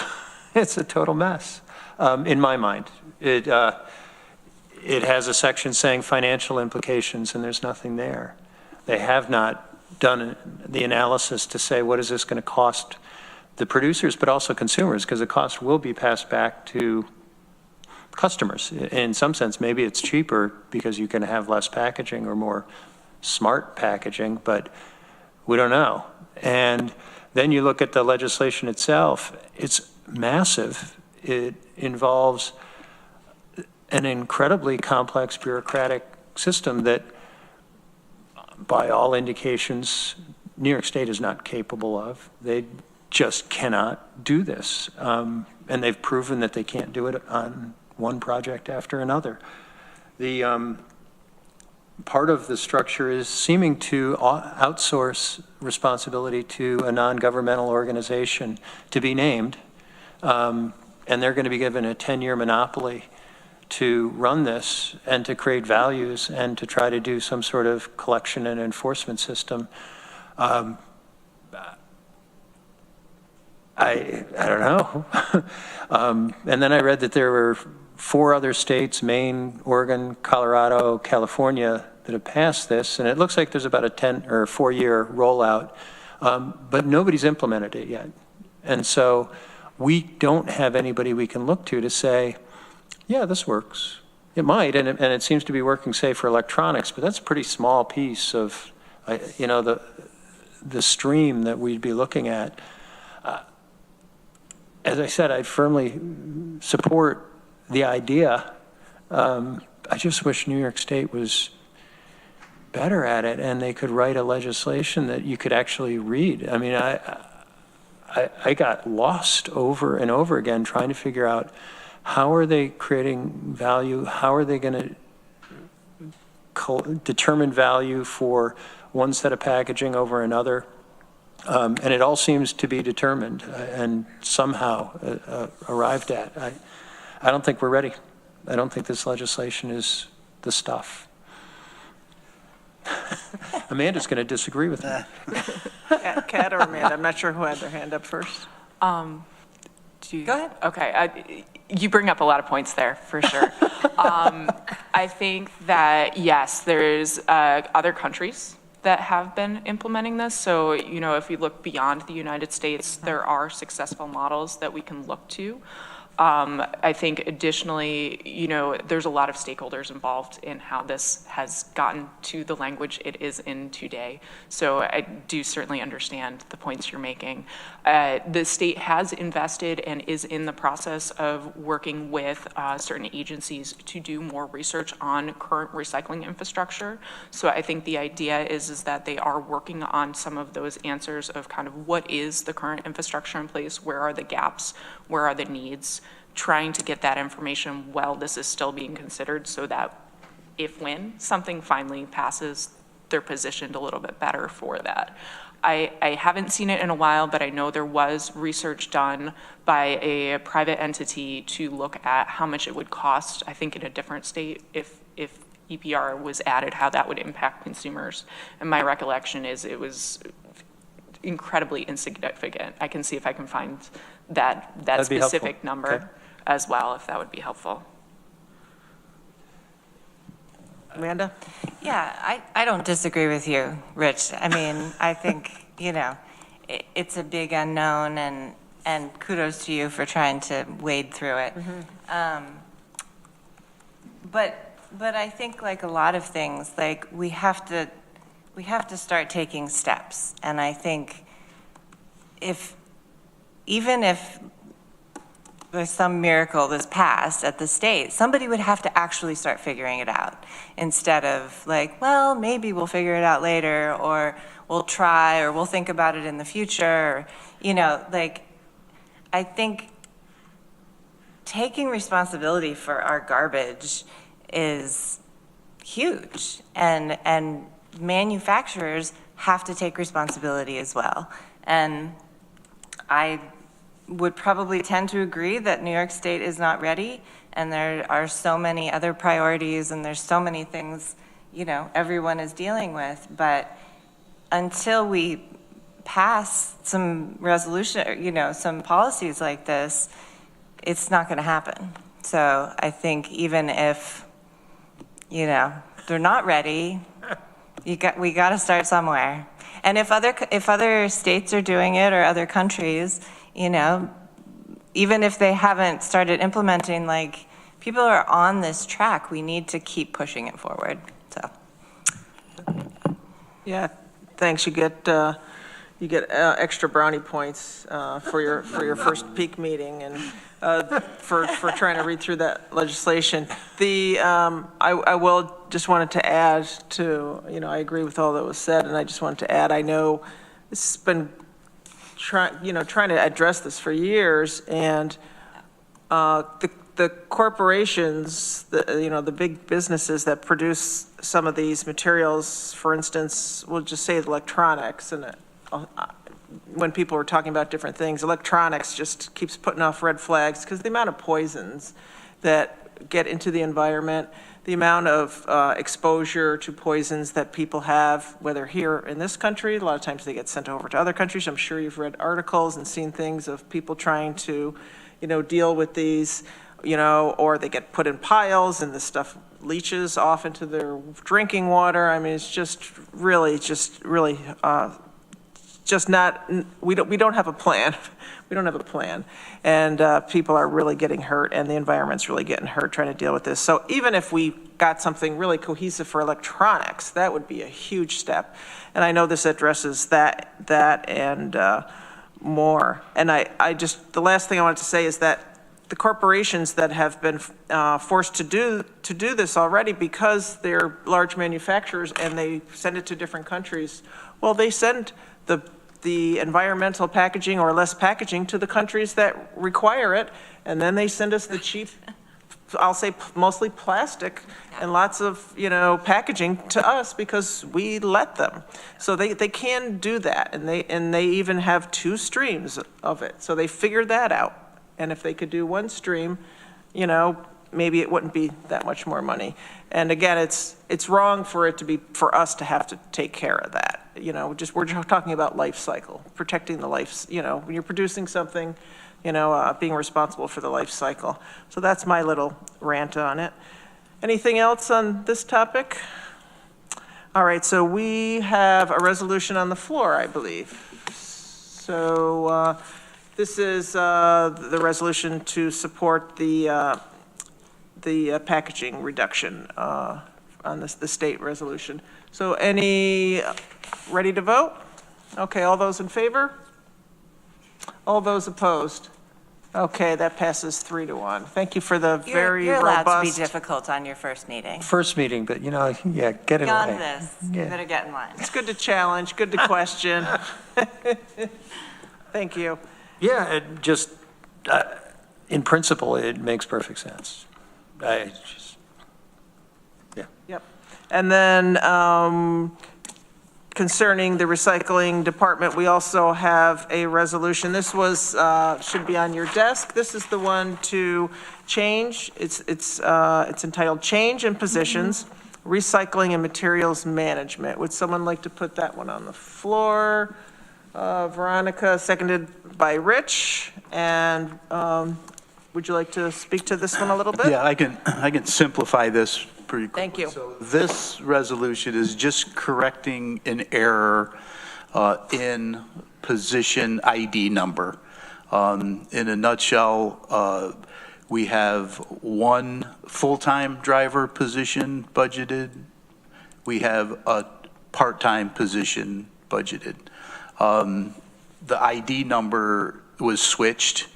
It's a total mess, in my mind. It has a section saying financial implications, and there's nothing there. They have not done the analysis to say, what is this going to cost the producers, but also consumers, because the cost will be passed back to customers. In some sense, maybe it's cheaper because you can have less packaging or more smart packaging, but we don't know. And then you look at the legislation itself, it's massive. It involves an incredibly complex bureaucratic system that, by all indications, New York State is not capable of. They just cannot do this. And they've proven that they can't do it on one project after another. The part of the structure is seeming to outsource responsibility to a non-governmental organization to be named, and they're going to be given a 10-year monopoly to run this and to create values and to try to do some sort of collection and enforcement system. I don't know. And then I read that there were 4 other states, Maine, Oregon, Colorado, California, that have passed this, and it looks like there's about a 10 or 4-year rollout, but nobody's implemented it yet. And so we don't have anybody we can look to say, yeah, this works. It might, and it seems to be working, say, for electronics, but that's a pretty small piece of, you know, the stream that we'd be looking at. As I said, I firmly support the idea. I just wish New York State was better at it, and they could write a legislation that you could actually read. I mean, I got lost over and over again trying to figure out, how are they creating value? How are they going to determine value for one set of packaging over another? And it all seems to be determined and somehow arrived at. I don't think we're ready. I don't think this legislation is the stuff. Amanda's going to disagree with me. Kat or Amanda? I'm not sure who had their hand up first. Go ahead. Okay, you bring up a lot of points there, for sure. I think that, yes, there's other countries that have been implementing this. So, you know, if we look beyond the United States, there are successful models that we can look to. I think additionally, there's a lot of stakeholders involved in how this has gotten to the language it is in today. So I do certainly understand the points you're making. The state has invested and is in the process of working with certain agencies to do more research on current recycling infrastructure. So I think the idea is that they are working on some of those answers of kind of what is the current infrastructure in place, where are the gaps, where are the needs, trying to get that information while this is still being considered so that when something finally passes, they're positioned a little bit better for that. I haven't seen it in a while, but I know there was research done by a private entity to look at how much it would cost, I think in a different state, if EPR was added, how that would impact consumers. And my recollection is it was incredibly insignificant. I can see if I can find that specific number as well, if that would be helpful. Amanda? Yeah, I don't disagree with you, Rich. I mean, I think, it's a big unknown, and kudos to you for trying to wade through it. But I think like a lot of things, like we have to start taking steps. And I think even if there's some miracle this passed at the state, somebody would have to actually start figuring it out instead of like, well, maybe we'll figure it out later, or we'll try, or we'll think about it in the future. I think taking responsibility for our garbage is huge, and manufacturers have to take responsibility as well. And I would probably tend to agree that New York State is not ready, and there are so many other priorities, and there's so many things, everyone is dealing with. But until we pass some resolution, some policies like this, it's not going to happen. So I think even if, they're not ready, we got to start somewhere. And if other states are doing it, or other countries, even if they haven't started implementing, like, people are on this track, we need to keep pushing it forward. So. Yeah, thanks. You get extra brownie points for your first peak meeting, and for trying to read through that legislation. I will just wanted to add to, I agree with all that was said, and I just wanted to add, I know it's been trying to address this for years, and the corporations, the big businesses that produce some of these materials, for instance, we'll just say electronics, and when people are talking about different things, electronics just keeps putting off red flags because the amount of poisons that get into the environment, the amount of exposure to poisons that people have, whether here in this country, a lot of times they get sent over to other countries. I'm sure you've read articles and seen things of people trying to, deal with these, or they get put in piles and the stuff leaches off into their drinking water. I mean, it's just really not, we don't have a plan. We don't have a plan. And people are really getting hurt, and the environment's really getting hurt trying to deal with this. So even if we got something really cohesive for electronics, that would be a huge step. And I know this addresses that and more. And the last thing I wanted to say is that the corporations that have been forced to do this already, because they're large manufacturers and they send it to different countries, well, they send the environmental packaging or less packaging to the countries that require it, and then they send us the cheap, I'll say mostly plastic and lots of, packaging to us because we let them. So they can do that, and they even have 2 streams of it. So they figured that out. And if they could do 1 stream, maybe it wouldn't be that much more money. And again, it's wrong for us to have to take care of that. We're just talking about life cycle, protecting the life, when you're producing something, being responsible for the life cycle. So that's my little rant on it. Anything else on this topic? All right, so we have a resolution on the floor, I believe. So This is the resolution to support the packaging reduction on the state resolution. So ready to vote? Okay, all those in favor? All those opposed? Okay, that passes 3-1. Thank you for the very You're allowed to be robust. difficult on your first meeting. First meeting, but yeah, get in Beyond line. this, you better get in line. It's good to challenge, good to question. Thank you. Yeah, it just, in principle, it makes perfect sense. Yeah. Yep. And then concerning the recycling department, we also have a resolution. This was, should be on your desk. This is the one to change. It's entitled Change in Positions, Recycling and Materials Management. Would someone like to put that one on the floor? Veronica, seconded by Rich. And would you like to speak to this one a little bit? Yeah, I can simplify this pretty quickly. Thank you. So this resolution is just correcting an error in position ID number. In a nutshell, we have one full-time driver position budgeted. We have a part-time position budgeted. The ID number was switched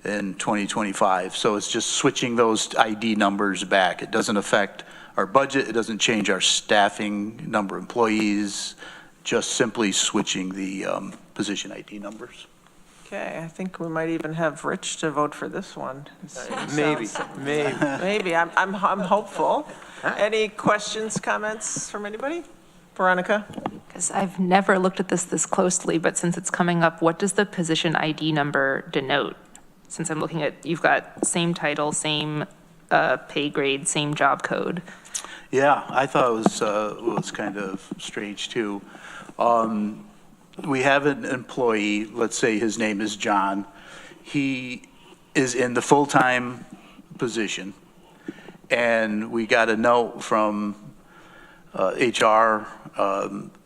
in 2025, so it's just switching those ID numbers back. It doesn't affect our budget, it doesn't change our staffing number of employees, just simply switching the position ID numbers. Okay, I think we might even have Rich to vote for this one. Maybe. Maybe, I'm hopeful. Any questions, comments from anybody? Veronica? Because I've never looked at this closely, but since it's coming up, what does the position ID number denote? Since I'm looking at, you've got same title, same pay grade, same job code. Yeah, I thought it was kind of strange too. We have an employee, let's say his name is John. He is in the full-time position, and we got a note from HR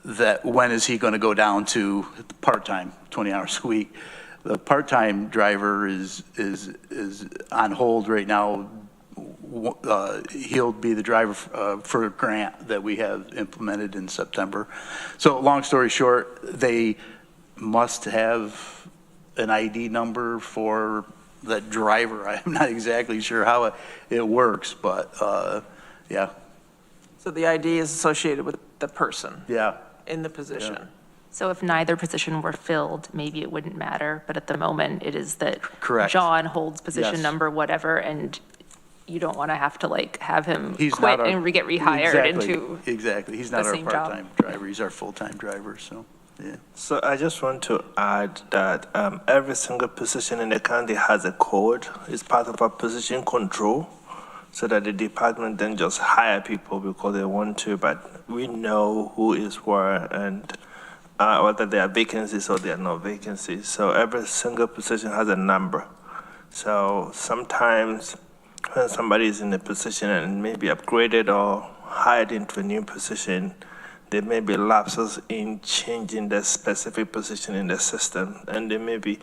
that when is he going to go down to part-time, 20 hours a week. The part-time driver is on hold right now. He'll be the driver for a grant that we have implemented in September. So long story short, they must have an ID number for that driver. I'm not exactly sure how it works, but yeah. So the ID is associated with the person Yeah. in the position. Yeah. So if neither position were filled, maybe it wouldn't matter, but at the moment, it is that Correct. John holds position Yes. number, whatever, and you don't want to have to like have him He's quit not our- and get rehired Exactly. into. Exactly. He's not the our same job. part-time driver. He's our full-time driver, so, yeah. So I just want to add that every single position in the county has a code. It's part of our position control, so that the department then just hire people because they want to, but we know who is where and whether there are vacancies or there are no vacancies. So every single position has a number. So sometimes when somebody is in a position and maybe upgraded or hired into a new position, there may be lapses in changing the specific position in the system, and they may be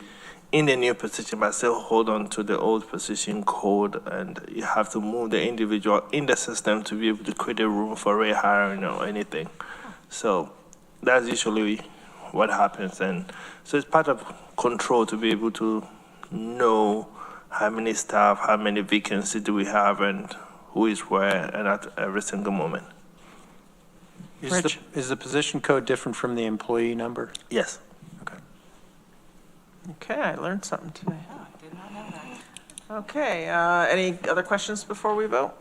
in the new position but still hold on to the old position code, and you have to move the individual in the system to be able to create a room for rehiring or anything. So that's usually what happens, and so it's part of control to be able to know how many staff, how many vacancies do we have, and who is where, and at every single moment. Is the position code different from the employee number? Yes. Okay. Okay, I learned something today. Okay, any other questions before we vote?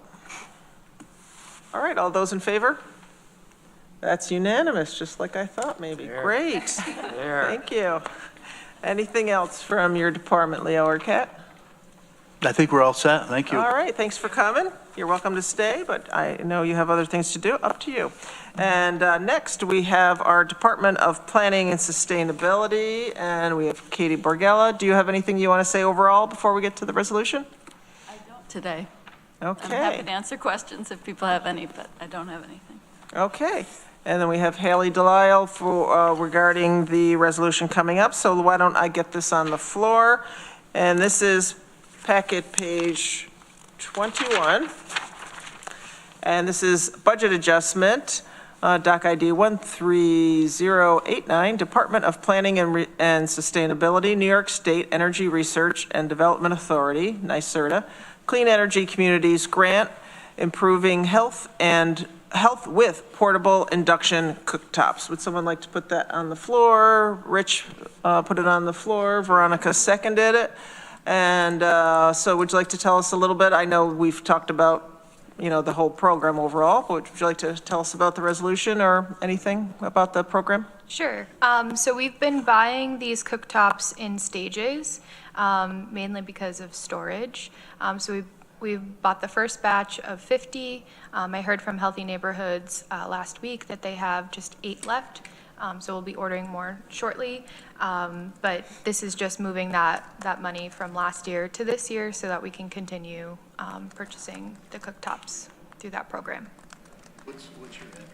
All right, all those in favor? That's unanimous, just like I thought maybe. Great. Thank you. Anything else from your department, Leo or Kat? I think we're all set. Thank you. All right, thanks for coming. You're welcome to stay, but I know you have other things to do. Up to you. And next, we have our Department of Planning and Sustainability, and we have Katie Borgella. Do you have anything you want to say overall before we get to the resolution? I don't today. I'm happy Okay. to answer questions if people have any, but I don't have anything. Okay. And then we have Haley Delisle for, regarding the resolution coming up. So why don't I get this on the floor? And this is packet page 21. And this is budget adjustment, doc ID 13089, Department of Planning and Sustainability, New York State Energy Research and Development Authority, NYSERDA, Clean Energy Communities Grant, improving health with portable induction cooktops. Would someone like to put that on the floor? Rich put it on the floor. Veronica seconded it. And so would you like to tell us a little bit? I know we've talked about, the whole program overall. Would you like to tell us about the resolution or anything about the program? Sure. So we've been buying these cooktops in stages, mainly because of storage. So we've bought the first batch of 50. I heard from Healthy Neighborhoods last week that they have just 8 left. So we'll be ordering more shortly. But this is just moving that money from last year to this year so that we can continue purchasing the cooktops through that program. What's your address?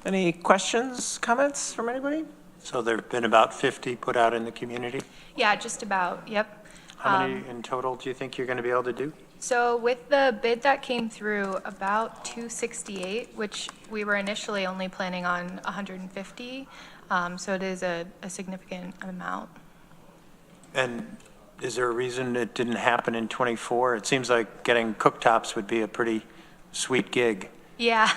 Any questions, comments from anybody? So there have been about 50 put out in the community? Yeah, just about, yep. How many in total do you think you're going to be able to do? So with the bid that came through, about 268, which we were initially only planning on 150. So it is a significant amount. And is there a reason it didn't happen in '24? It seems like getting cooktops would be a pretty sweet gig. Yeah.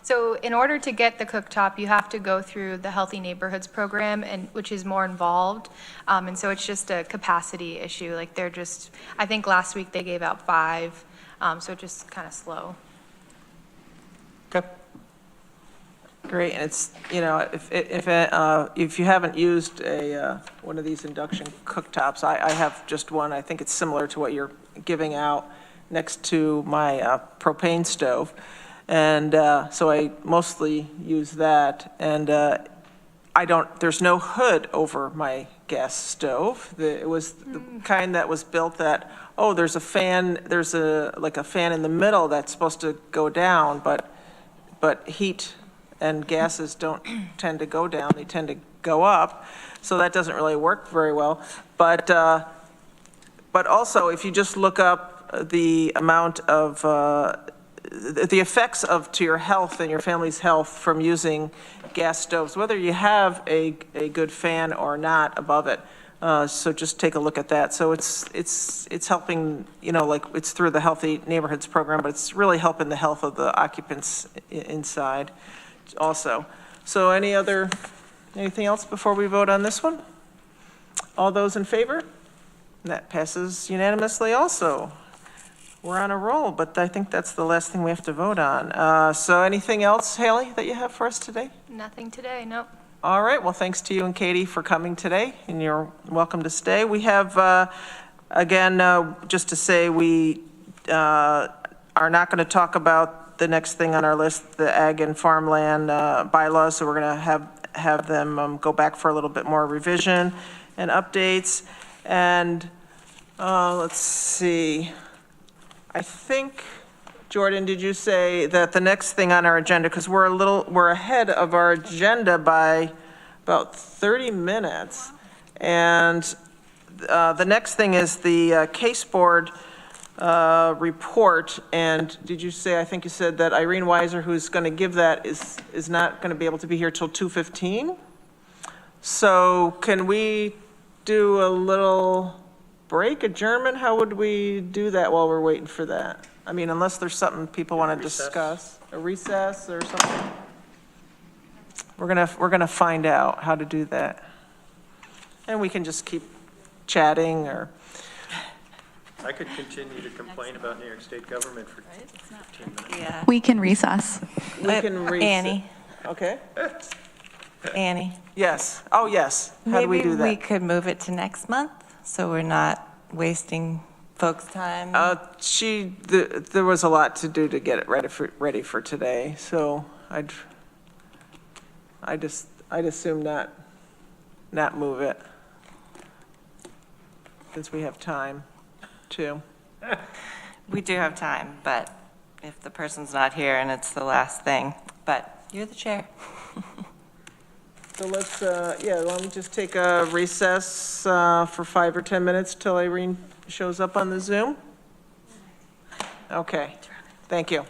So in order to get the cooktop, you have to go through the Healthy Neighborhoods program, which is more involved. And so it's just a capacity issue. Like I think last week they gave out 5. So it's just kind of slow. Okay. Great, and it's, if you haven't used one of these induction cooktops, I have just one. I think it's similar to what you're giving out next to my propane stove. And so I mostly use that. And there's no hood over my gas stove. It was the kind that was built that, there's a fan, there's a fan in the middle that's supposed to go down, but heat and gases don't tend to go down, they tend to go up. So that doesn't really work very well. But also, if you just look up the amount of, the effects to your health and your family's health from using gas stoves, whether you have a good fan or not above it. So just take a look at that. So it's helping, it's through the Healthy Neighborhoods program, but it's really helping the health of the occupants inside also. So anything else before we vote on this one? All those in favor? That passes unanimously also. We're on a roll, but I think that's the last thing we have to vote on. So anything else, Haley, that you have for us today? Nothing today, nope. All right, well, thanks to you and Katie for coming today, and you're welcome to stay. We have, again, just to say we are not going to talk about the next thing on our list, the ag and farmland bylaws, so we're going to have them go back for a little bit more revision and updates. And let's see, I think, Jordan, did you say that the next thing on our agenda, because we're ahead of our agenda by about 30 minutes, and the next thing is the case board report. And did you say, I think you said that Irene Weiser, who's going to give that, is not going to be able to be here till 2:15. So can we do a little break, adjournment? How would we do that while we're waiting for that? I mean, unless there's something people want to discuss, a recess or something. We're gonna find out how to do that, and we can just keep chatting or. I could continue to complain about New York State government for 15 minutes. Yeah. We can recess. We can recess. Annie. Okay. Annie. Yes. Oh, yes. How do we do that? Maybe we could move it to next month, so we're not wasting folks' time. There was a lot to do to get it ready for today, so I'd assume not move it, since we have time too. We do have time, but if the person's not here and it's the last thing, but You're the chair. So let's, yeah, why don't we just take a recess for 5 or 10 minutes till Irene shows up on the Zoom? Okay, thank you.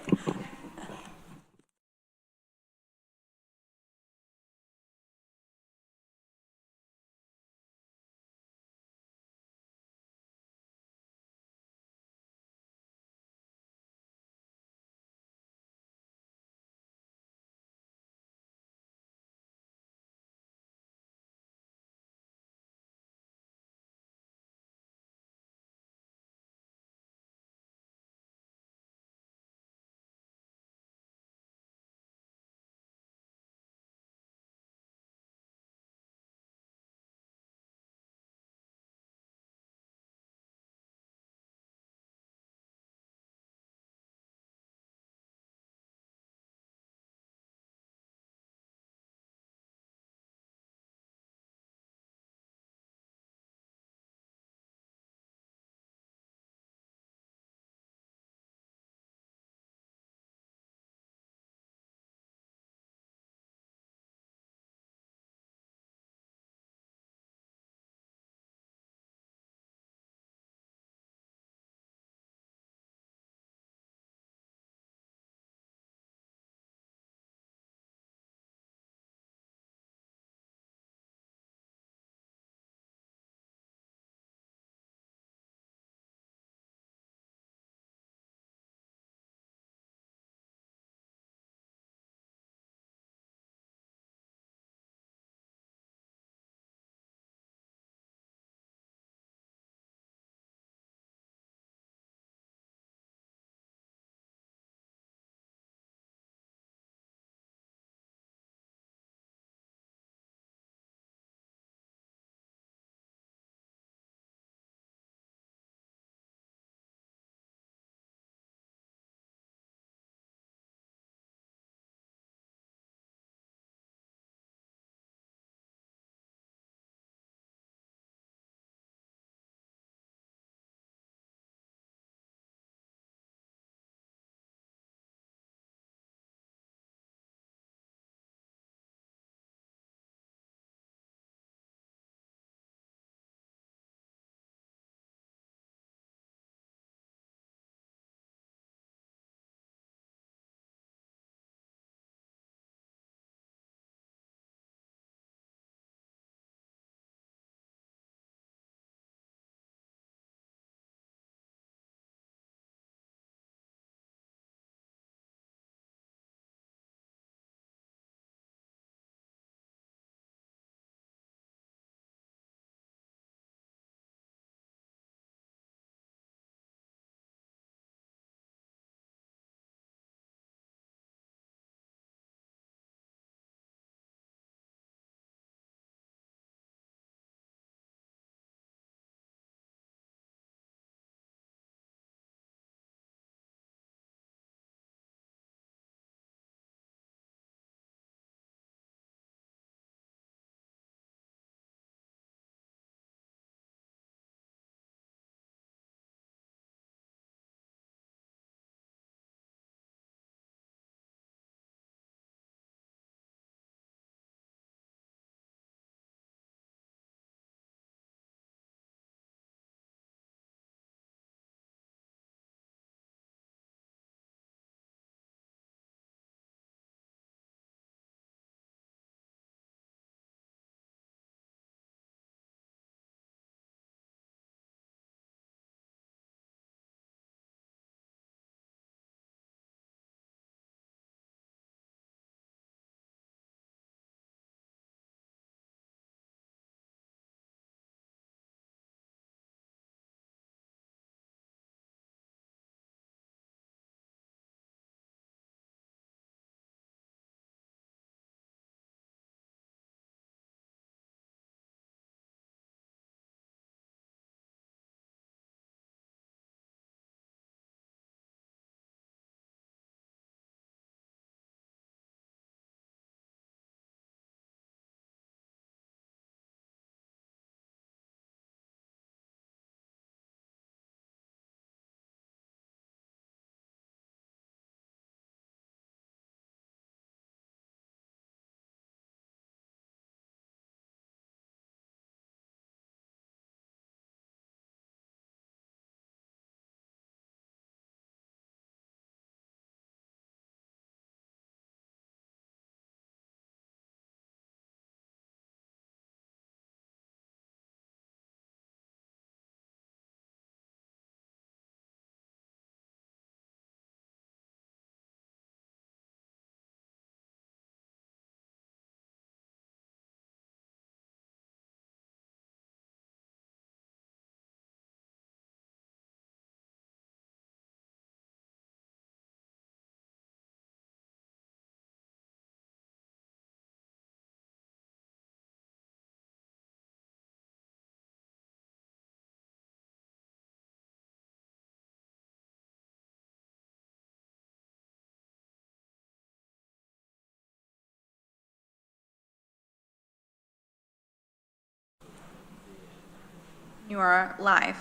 You are live.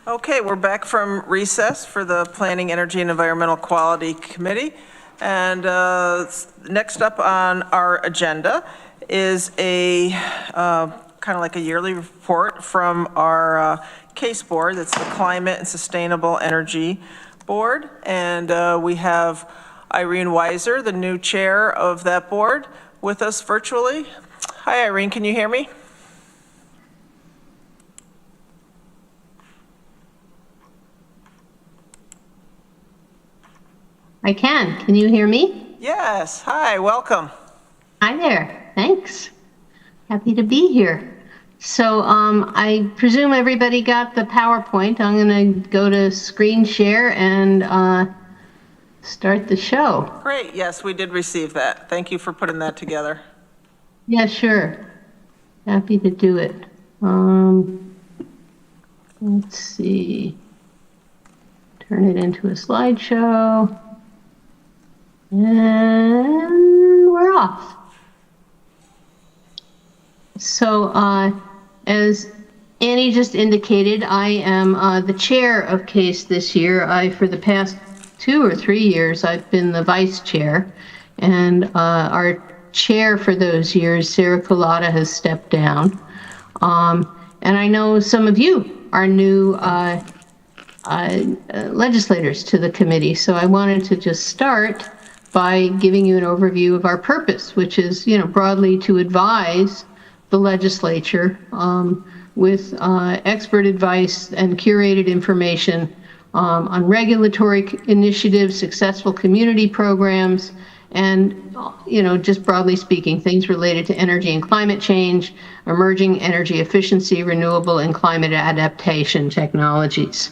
Okay, we're back from recess for the Planning, Energy, and Environmental Quality Committee. And next up on our agenda is a kind of like a yearly report from our case board. That's the Climate and Sustainable Energy Board. And we have Irene Weiser, the new chair of that board, with us virtually. Hi, Irene, can you hear me? I can. Can you hear me? Yes. Hi, welcome. Hi there. Thanks. Happy to be here. So I presume everybody got the PowerPoint. I'm going to go to screen share and start the show. Great. Yes, we did receive that. Thank you for putting that together. Yeah, sure. Happy to do it. Let's see. Turn it into a slideshow. And we're off. So as Annie just indicated, I am the chair of CASE this year. For the past 2 or 3 years, I've been the vice chair. And our chair for those years, Sarah Culata, has stepped down. And I know some of you are new legislators to the committee. So I wanted to just start by giving you an overview of our purpose, which is, broadly to advise the legislature with expert advice and curated information on regulatory initiatives, successful community programs, and, just broadly speaking, things related to energy and climate change, emerging energy efficiency, renewable and climate adaptation technologies.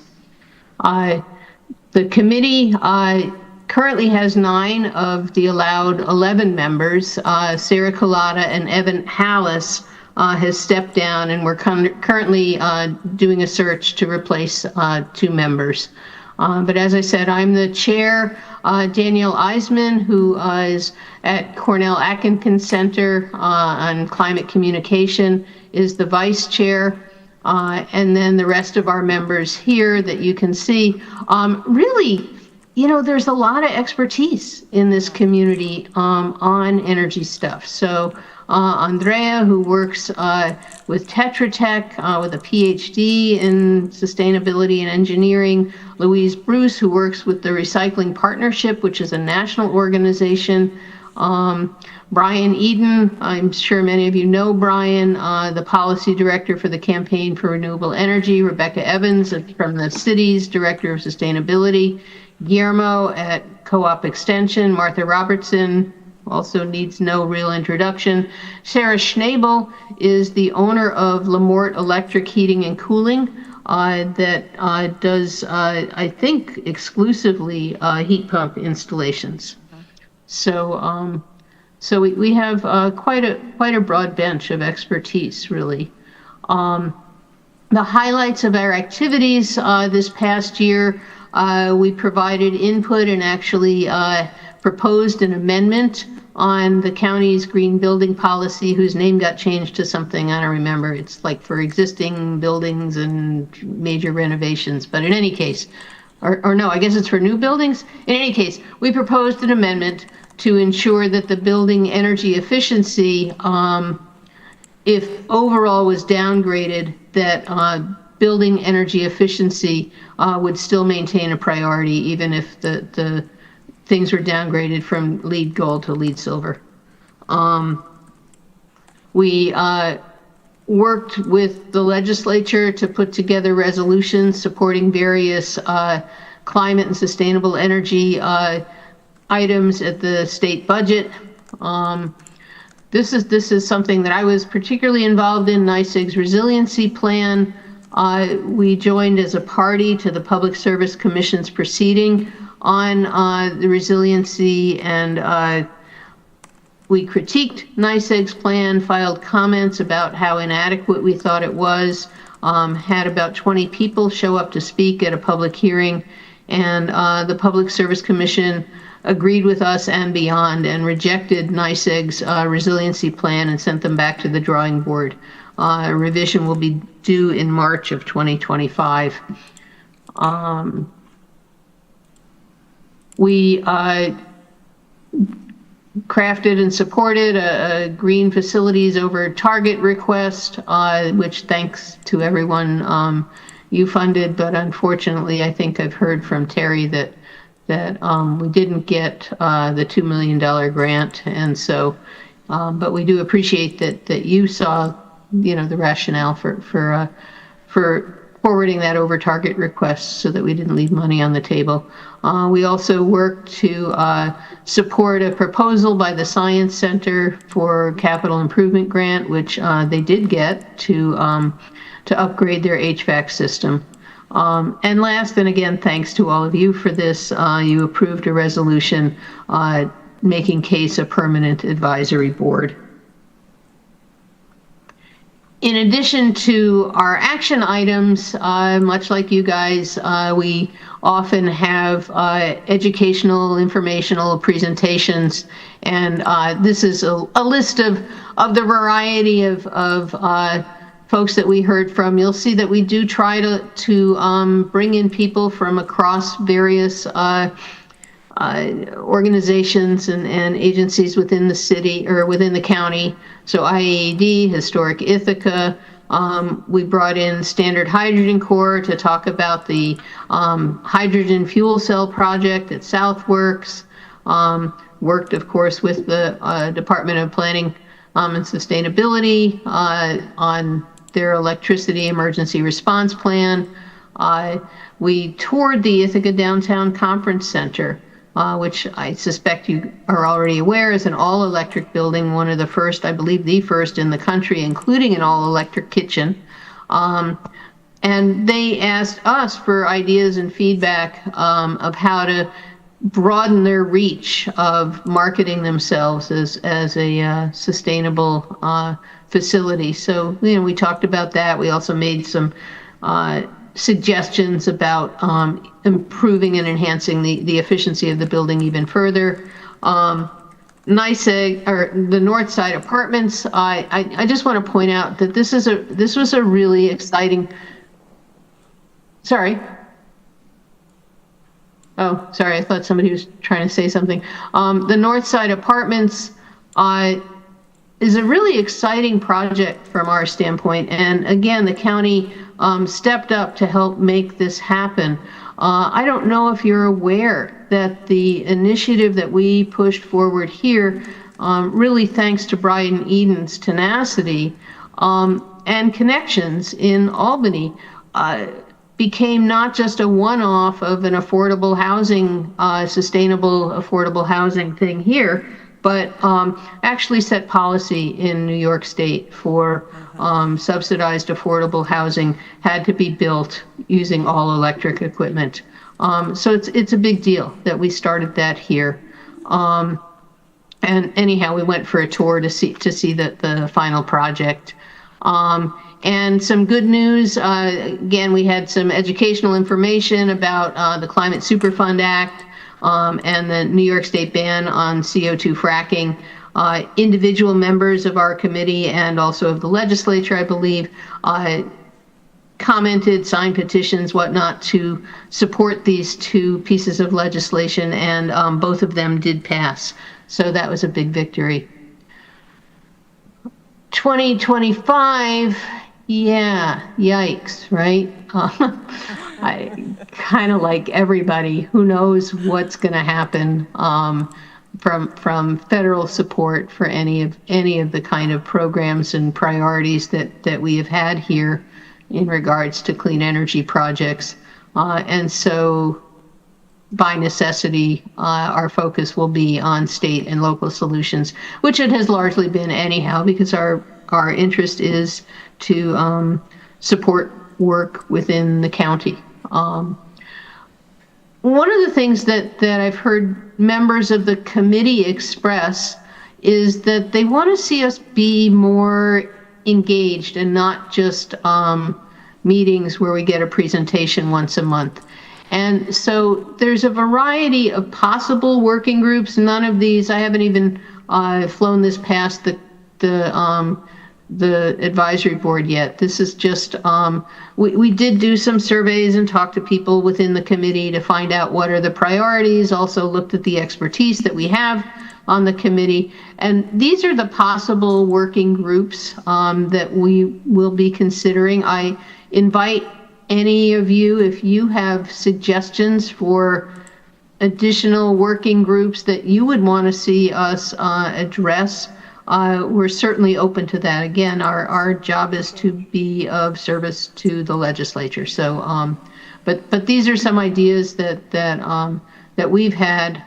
The committee currently has 9 of the allowed 11 members. Sarah Culata and Evan Hallis has stepped down, and we're currently doing a search to replace 2 members. But as I said, I'm the chair. Danielle Eisman, who is at Cornell Atkinson Center on Climate Communication, is the vice chair. And then the rest of our members here that you can see, really, there's a lot of expertise in this community on energy stuff. So Andrea, who works with Tetra Tech with a PhD in sustainability and engineering. Louise Bruce, who works with the Recycling Partnership, which is a national organization. Brian Eden, I'm sure many of you know Brian, the policy director for the Campaign for Renewable Energy. Rebecca Evans from the city's director of sustainability. Guillermo at Co-op Extension. Martha Robertson also needs no real introduction. Sarah Schnabel is the owner of Lamort Electric Heating and Cooling that does, I think, exclusively heat pump installations. So we have quite a broad bench of expertise, really. The highlights of our activities this past year, we provided input and actually proposed an amendment on the county's green building policy, whose name got changed to something, I don't remember. It's like for existing buildings and major renovations. But in any case, or no, I guess it's for new buildings. In any case, we proposed an amendment to ensure that the building energy efficiency, if overall was downgraded, that building energy efficiency would still maintain a priority, even if the things were downgraded from LEED Gold to LEED Silver. We worked with the legislature to put together resolutions supporting various climate and sustainable energy items at the state budget. This is something that I was particularly involved in, NYSEG's resiliency plan. We joined as a party to the Public Service Commission's proceeding on the resiliency, and we critiqued NYSEG's plan, filed comments about how inadequate we thought it was, had about 20 people show up to speak at a public hearing, And the Public Service Commission agreed with us and beyond and rejected NYSEG's resiliency plan and sent them back to the drawing board. A revision will be due in March of 2025. We crafted and supported a green facilities over target request, which thanks to everyone you funded, but unfortunately, I think I've heard from Terry that we didn't get the $2 million grant, and so, but we do appreciate that you saw, the rationale for forwarding that over target request so that we didn't leave money on the table. We also worked to support a proposal by the Science Center for Capital Improvement Grant, which they did get to upgrade their HVAC system. And last, and again, thanks to all of you for this, you approved a resolution making CASE a permanent advisory board. In addition to our action items, much like you guys, we often have educational, informational presentations, and this is a list of the variety of folks that we heard from. You'll see that we do try to bring in people from across various organizations and agencies within the city or within the county. So IAED, Historic Ithaca, we brought in Standard Hydrogen Corps to talk about the hydrogen fuel cell project at Southworks. Worked, of course, with the Department of Planning and Sustainability on their electricity emergency response plan. We toured the Ithaca Downtown Conference Center, which I suspect you are already aware is an all-electric building, one of the first, I believe the first in the country, including an all-electric kitchen. And they asked us for ideas and feedback of how to broaden their reach of marketing themselves as a sustainable facility. So, we talked about that. We also made some suggestions about improving and enhancing the efficiency of the building even further. NYSEG, or the North Side Apartments, I just want to point out that this was a really exciting. Sorry. Oh, sorry, I thought somebody was trying to say something. The North Side Apartments is a really exciting project from our standpoint. And again, the county stepped up to help make this happen. I don't know if you're aware that the initiative that we pushed forward here, really thanks to Brian Eden's tenacity and connections in Albany, became not just a one-off of an affordable housing, sustainable affordable housing thing here, but actually set policy in New York State for subsidized affordable housing had to be built using all electric equipment. So it's a big deal that we started that here. And anyhow, we went for a tour to see the final project. And some good news, again, we had some educational information about the Climate Superfund Act and the New York State ban on CO2 fracking. Individual members of our committee and also of the legislature, I believe, commented, signed petitions, whatnot, to support these two pieces of legislation, and both of them did pass. So that was a big victory. 2025, yeah, yikes, right? I kind of like everybody who knows what's going to happen from federal support for any of the kind of programs and priorities that we have had here in regards to clean energy projects. And so by necessity, our focus will be on state and local solutions, which it has largely been anyhow, because our interest is to support work within the county. One of the things that I've heard members of the committee express is that they want to see us be more engaged and not just meetings where we get a presentation once a month. And so there's a variety of possible working groups. None of these, I haven't even flown this past the advisory board yet. This is just, we did do some surveys and talk to people within the committee to find out what are the priorities, also looked at the expertise that we have on the committee. And these are the possible working groups that we will be considering. I invite any of you, if you have suggestions for additional working groups that you would want to see us address, we're certainly open to that. Again, our job is to be of service to the legislature. So, but these are some ideas that we've had.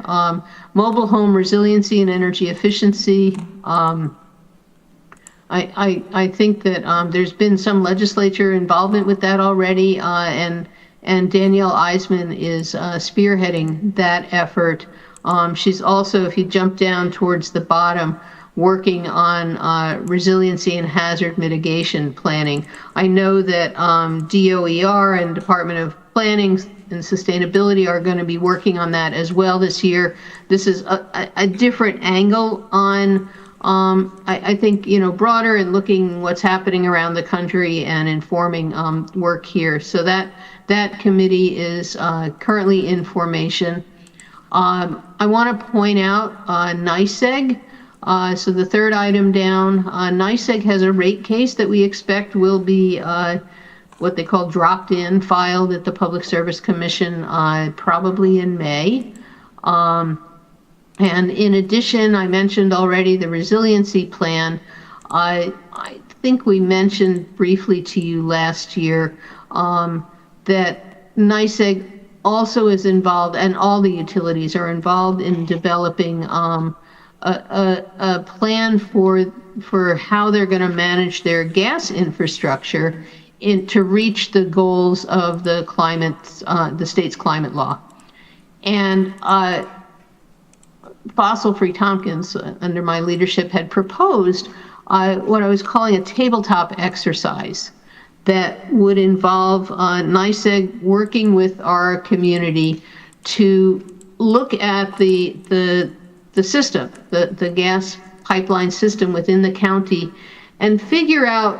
Mobile home resiliency and energy efficiency. I think that there's been some legislature involvement with that already, and Danielle Eisman is spearheading that effort. She's also, if you jump down towards the bottom, working on resiliency and hazard mitigation planning. I know that DOER and Department of Planning and Sustainability are going to be working on that as well this year. This is a different angle on, I think, broader and looking what's happening around the country and informing work here. So that committee is currently in formation. I want to point out NYSEG. So the third item down, NYSEG has a rate case that we expect will be what they call dropped in, filed at the Public Service Commission probably in May. And in addition, I mentioned already the resiliency plan. I think we mentioned briefly to you last year that NYSEG also is involved, and all the utilities are involved in developing a plan for how they're going to manage their gas infrastructure to reach the goals of the state's climate law. And Fossil-Free Tompkins, under my leadership, had proposed what I was calling a tabletop exercise that would involve NYSEG working with our community to look at the system, the gas pipeline system within the county, and figure out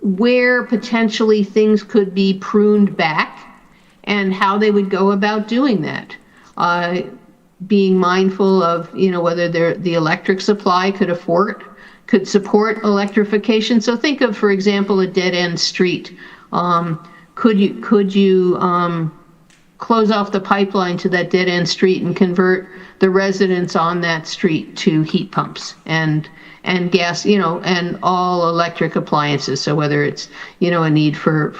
where potentially things could be pruned back and how they would go about doing that. Being mindful of, whether the electric supply could support electrification. So think of, for example, a dead-end street. Could you close off the pipeline to that dead-end street and convert the residents on that street to heat pumps and gas, and all electric appliances? So whether it's, a need for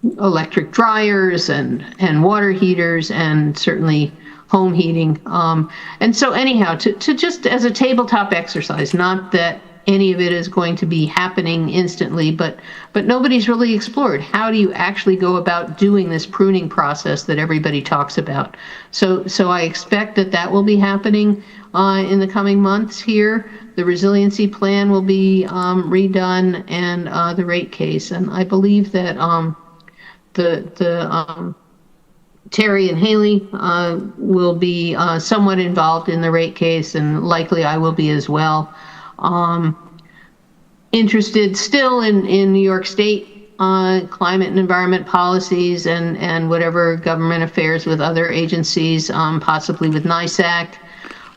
electric dryers and water heaters and certainly home heating. And so anyhow, to just as a tabletop exercise, not that any of it is going to be happening instantly, but nobody's really explored how do you actually go about doing this pruning process that everybody talks about. So I expect that will be happening in the coming months here. The resiliency plan will be redone, and the rate case. And I believe that Terry and Haley will be somewhat involved in the rate case, and likely I will be as well. Interested still in New York State climate and environment policies and whatever government affairs with other agencies, possibly with NYSAC.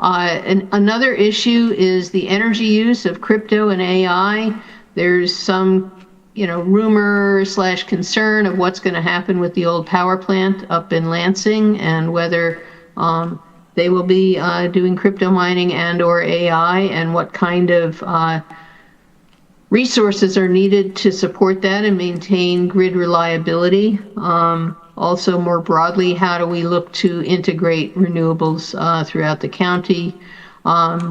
And another issue is the energy use of crypto and AI. There's some rumor / concern of what's going to happen with the old power plant up in Lansing, and whether they will be doing crypto mining and/or AI, and what kind of resources are needed to support that and maintain grid reliability. Also, more broadly, how do we look to integrate renewables throughout the county?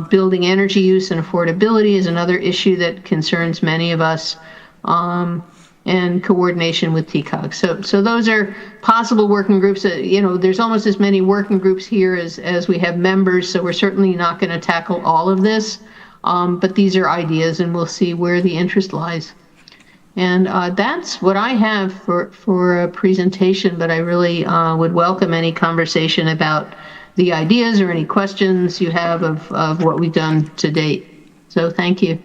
Building energy use and affordability is another issue that concerns many of us. And coordination with TCOG. So those are possible working groups. There's almost as many working groups here as we have members, so we're certainly not going to tackle all of this. But these are ideas, and we'll see where the interest lies. And that's what I have for a presentation, but I really would welcome any conversation about the ideas or any questions you have of what we've done to date. So thank you.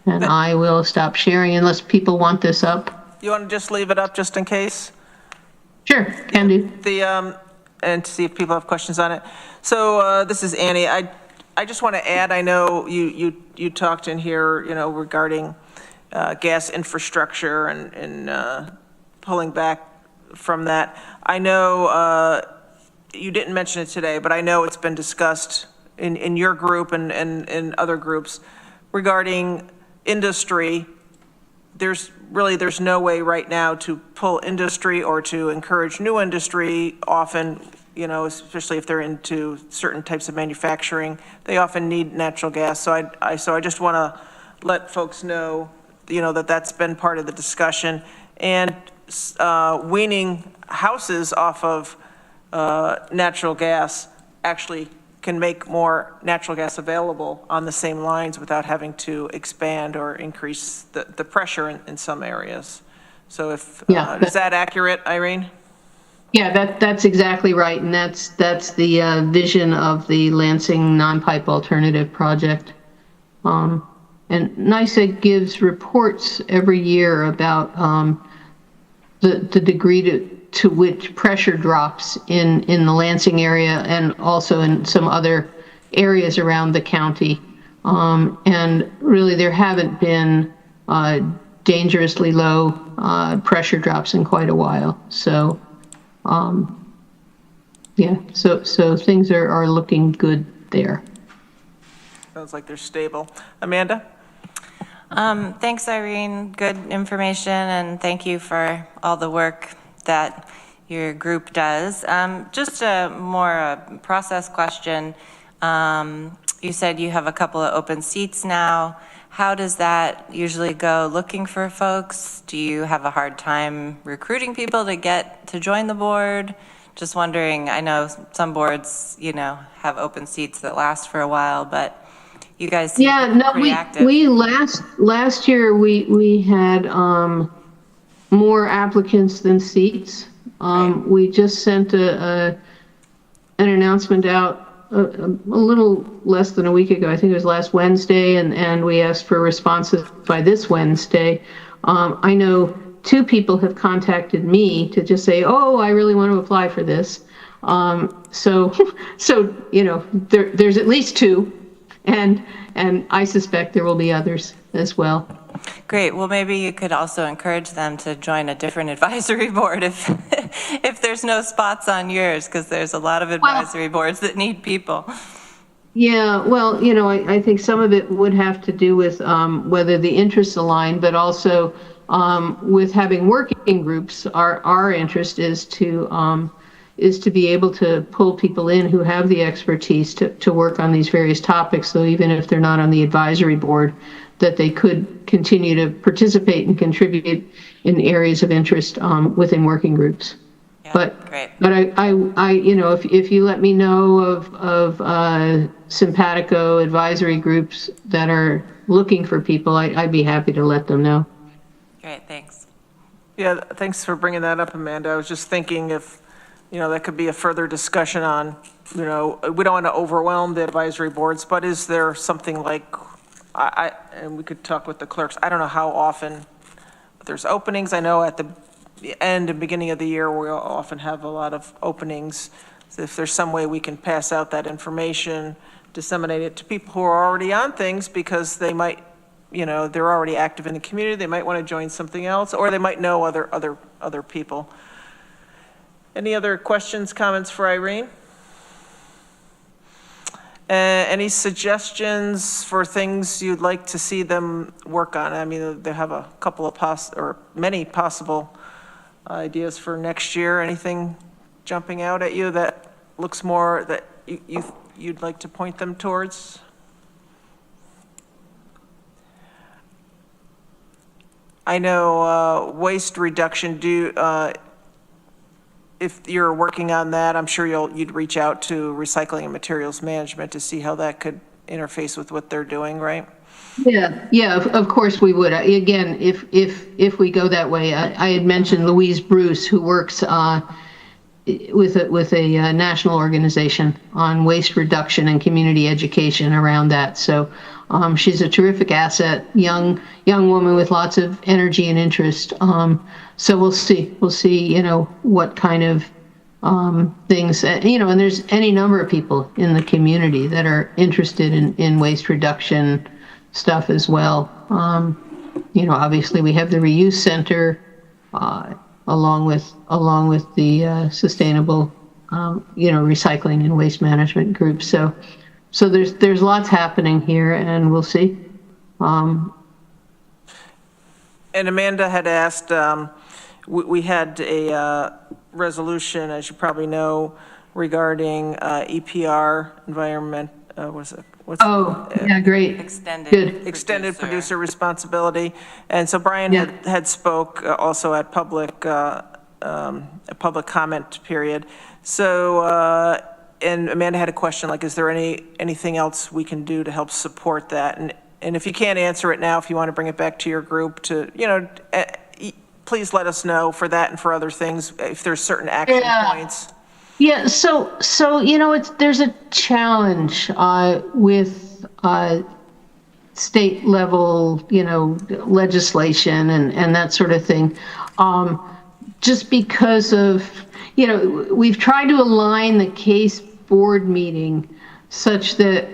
And I will stop sharing unless people want this up. You want to just leave it up just in case? Sure, can do. And to see if people have questions on it. So this is Annie. I just want to add, I know you talked in here, regarding gas infrastructure and pulling back from that. I know you didn't mention it today, but I know it's been discussed in your group and in other groups regarding industry. There's no way right now to pull industry or to encourage new industry. Often, especially if they're into certain types of manufacturing, they often need natural gas. So I just want to let folks know, that that's been part of the discussion. And weaning houses off of natural gas actually can make more natural gas available on the same lines without having to expand or increase the pressure in some areas. So is that accurate, Irene? Yeah, that's exactly right. And that's the vision of the Lansing non-pipe alternative project. And NYSEG gives reports every year about the degree to which pressure drops in the Lansing area and also in some other areas around the county. And really there haven't been dangerously low pressure drops in quite a while. So, so things are looking good there. Sounds like they're stable. Amanda? Thanks, Irene. Good information, and thank you for all the work that your group does. Just a more process question. You said you have a couple of open seats now. How does that usually go looking for folks? Do you have a hard time recruiting people to get to join the board? Just wondering, I know some boards, have open seats that last for a while, but you guys seem pretty active. We last year we had more applicants than seats. Right. We just sent an announcement out a little less than a week ago. I think it was last Wednesday, and we asked for responses by this Wednesday. I know 2 people have contacted me to just say, "Oh, I really want to apply for this." So there's at least 2. And I suspect there will be others as well. Great. Well, maybe you could also encourage them to join a different advisory board if there's no spots on yours, because there's a lot of advisory boards that need people. Yeah, well, I think some of it would have to do with whether the interests align, but also with having working groups. Our interest is to be able to pull people in who have the expertise to work on these various topics. So even if they're not on the advisory board, that they could continue to participate and contribute in areas of interest within working groups. Yeah, but great. But I if you let me know of simpatico advisory groups that are looking for people, I'd be happy to let them know. Great, thanks. Yeah, thanks for bringing that up, Amanda. I was just thinking if that could be a further discussion on, we don't want to overwhelm the advisory boards, but is there something like, and we could talk with the clerks, I don't know how often there's openings. I know at the end and beginning of the year, we'll often have a lot of openings. So if there's some way we can pass out that information, disseminate it to people who are already on things, because they might, they're already active in the community, they might want to join something else, or they might know other people. Any other questions, comments for Irene? Any suggestions for things you'd like to see them work on? I mean, they have a couple of many possible ideas for next year. Anything jumping out at you that looks more that you'd like to point them towards? I know waste reduction if you're working on that, I'm sure you'd reach out to recycling and materials management to see how that could interface with what they're doing, right? Yeah, of course we would. Again, if we go that way, I had mentioned Louise Bruce, who works with a national organization on waste reduction and community education around that. So she's a terrific asset, young woman with lots of energy and interest. So we'll see, what kind of things, and there's any number of people in the community that are interested in waste reduction stuff as well. Obviously we have the reuse center, along with the sustainable, recycling and waste management group. So there's lots happening here, and we'll see. And Amanda had asked, we had a resolution, as you probably know, regarding EPR, environment, Yeah, great. Extended producer responsibility. And so Brian had spoke also at a public comment period. So, and Amanda had a question, like, is there anything else we can do to help support that? And if you can't answer it now, if you want to bring it back to your group to, please let us know for that and for other things, if there's certain action points. Yeah, so there's a challenge with state level, legislation and that sort of thing. Just because of, we've tried to align the case board meeting such that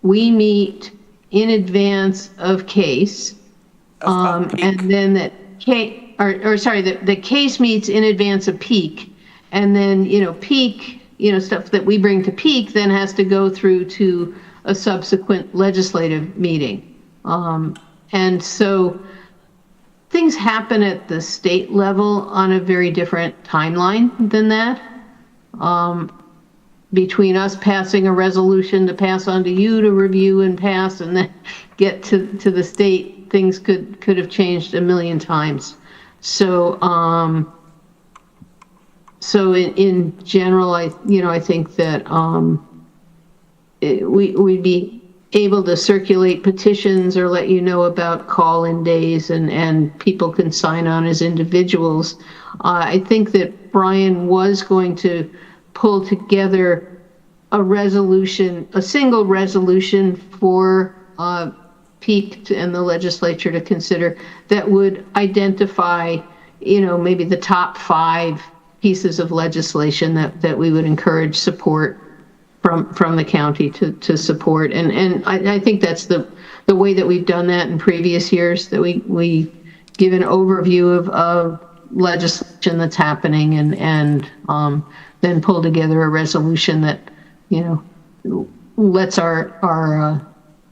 we meet in advance of case, and then that the case meets in advance of peak. And then, peak, stuff that we bring to peak then has to go through to a subsequent legislative meeting. And so things happen at the state level on a very different timeline than that. Between us passing a resolution to pass on to you to review and pass and then get to the state, things could have changed a million times. So, So in general, I think that we'd be able to circulate petitions or let you know about call-in days, and people can sign on as individuals. I think that Brian was going to pull together a single resolution for peak and the legislature to consider that would identify, maybe the top 5 pieces of legislation that we would encourage support from the county to support. And I think that's the way that we've done that in previous years, that we give an overview of legislation that's happening and then pull together a resolution that, lets our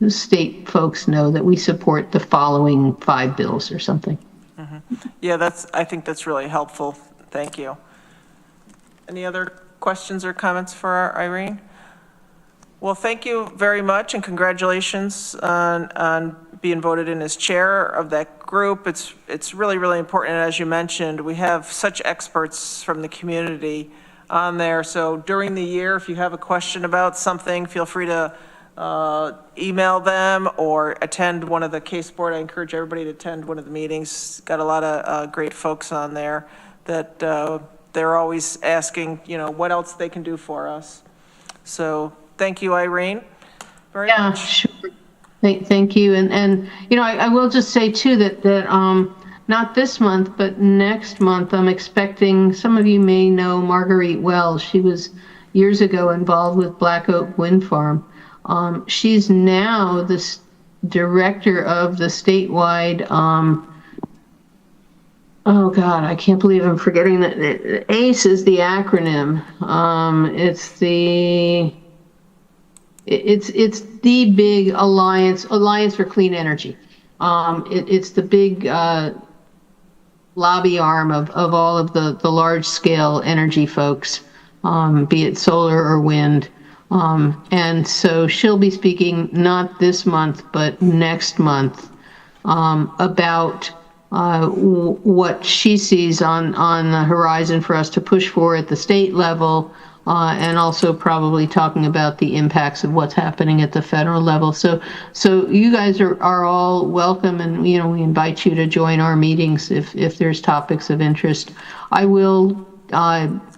state folks know that we support the following 5 bills or something. Mm-hmm. Yeah, I think that's really helpful. Thank you. Any other questions or comments for Irene? Well, thank you very much, and congratulations on being voted in as chair of that group. It's really, really important. And as you mentioned, we have such experts from the community on there. So during the year, if you have a question about something, feel free to email them or attend one of the case board. I encourage everybody to attend one of the meetings. Got a lot of great folks on there that they're always asking, what else they can do for us. So thank you, Irene, very much. Sure. Thank you. And I will just say too that not this month, but next month, I'm expecting, some of you may know Marguerite Wells. She was years ago involved with Black Oak Wind Farm. She's now the director of the statewide, oh God, I can't believe I'm forgetting that. ACE is the acronym. It's the big Alliance for Clean Energy. It's the big lobby arm of all of the large scale energy folks, be it solar or wind. And so she'll be speaking not this month, but next month, about what she sees on the horizon for us to push for at the state level, and also probably talking about the impacts of what's happening at the federal level. So you guys are all welcome, and we invite you to join our meetings if there's topics of interest. I will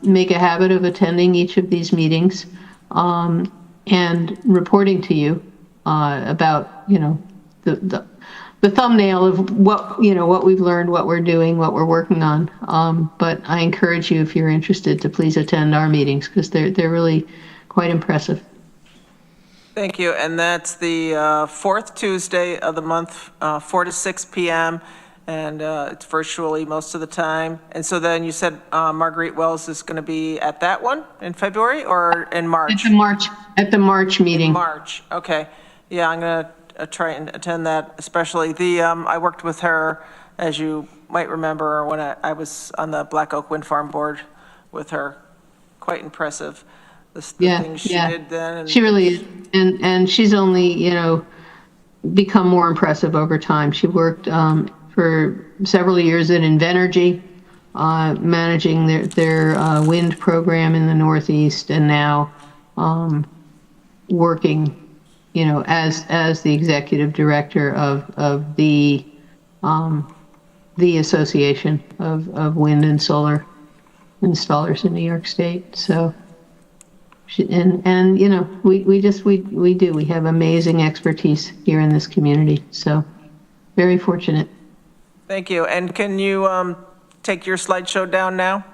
make a habit of attending each of these meetings and reporting to you about the thumbnail of what we've learned, what we're doing, what we're working on. But I encourage you, if you're interested, to please attend our meetings, because they're really quite impressive. Thank you. And that's the fourth Tuesday of the month, 4 to 6 p.m. And it's virtually most of the time. And so then you said Marguerite Wells is going to be at that one in February or in March? At the March meeting. In March. Okay. Yeah, I'm going to try and attend that, especially I worked with her, as you might remember, when I was on the Black Oak Wind Farm board with her. Quite impressive. The things she did then. And she really is. And she's only, become more impressive over time. She worked for several years at Invenergy, managing their wind program in the Northeast, and now working, as the executive director of the Association of Wind and Solar Installers in New York State. So, we have amazing expertise here in this community. So, very fortunate. Thank you. And can you take your slideshow down now?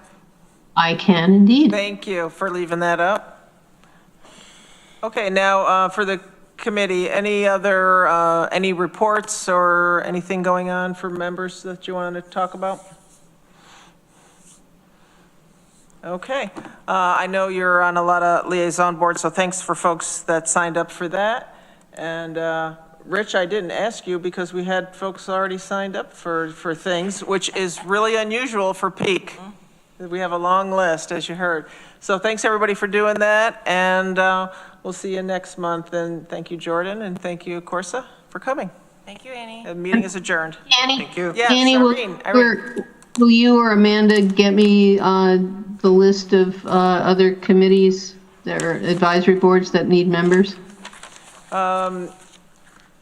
I can indeed. Thank you for leaving that up. Okay, now for the committee, any reports or anything going on for members that you want to talk about? Okay, I know you're on a lot of liaison boards, so thanks for folks that signed up for that. And Rich, I didn't ask you because we had folks already signed up for things, which is really unusual for peak. We have a long list, as you heard. So thanks everybody for doing that, and we'll see you next month. And thank you, Jordan, and thank you, Corsa, for coming. Thank you, Annie. The meeting is adjourned. Annie, Thank you. Yes, Annie, Irene. will you or Amanda get me the list of other committees or advisory boards that need members?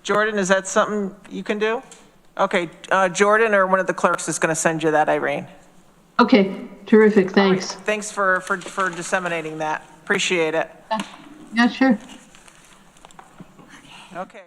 Jordan, is that something you can do? Okay, Jordan or one of the clerks is going to send you that, Irene. Okay, terrific, thanks. Right, thanks for disseminating that. Appreciate it. Yeah, sure. Okay.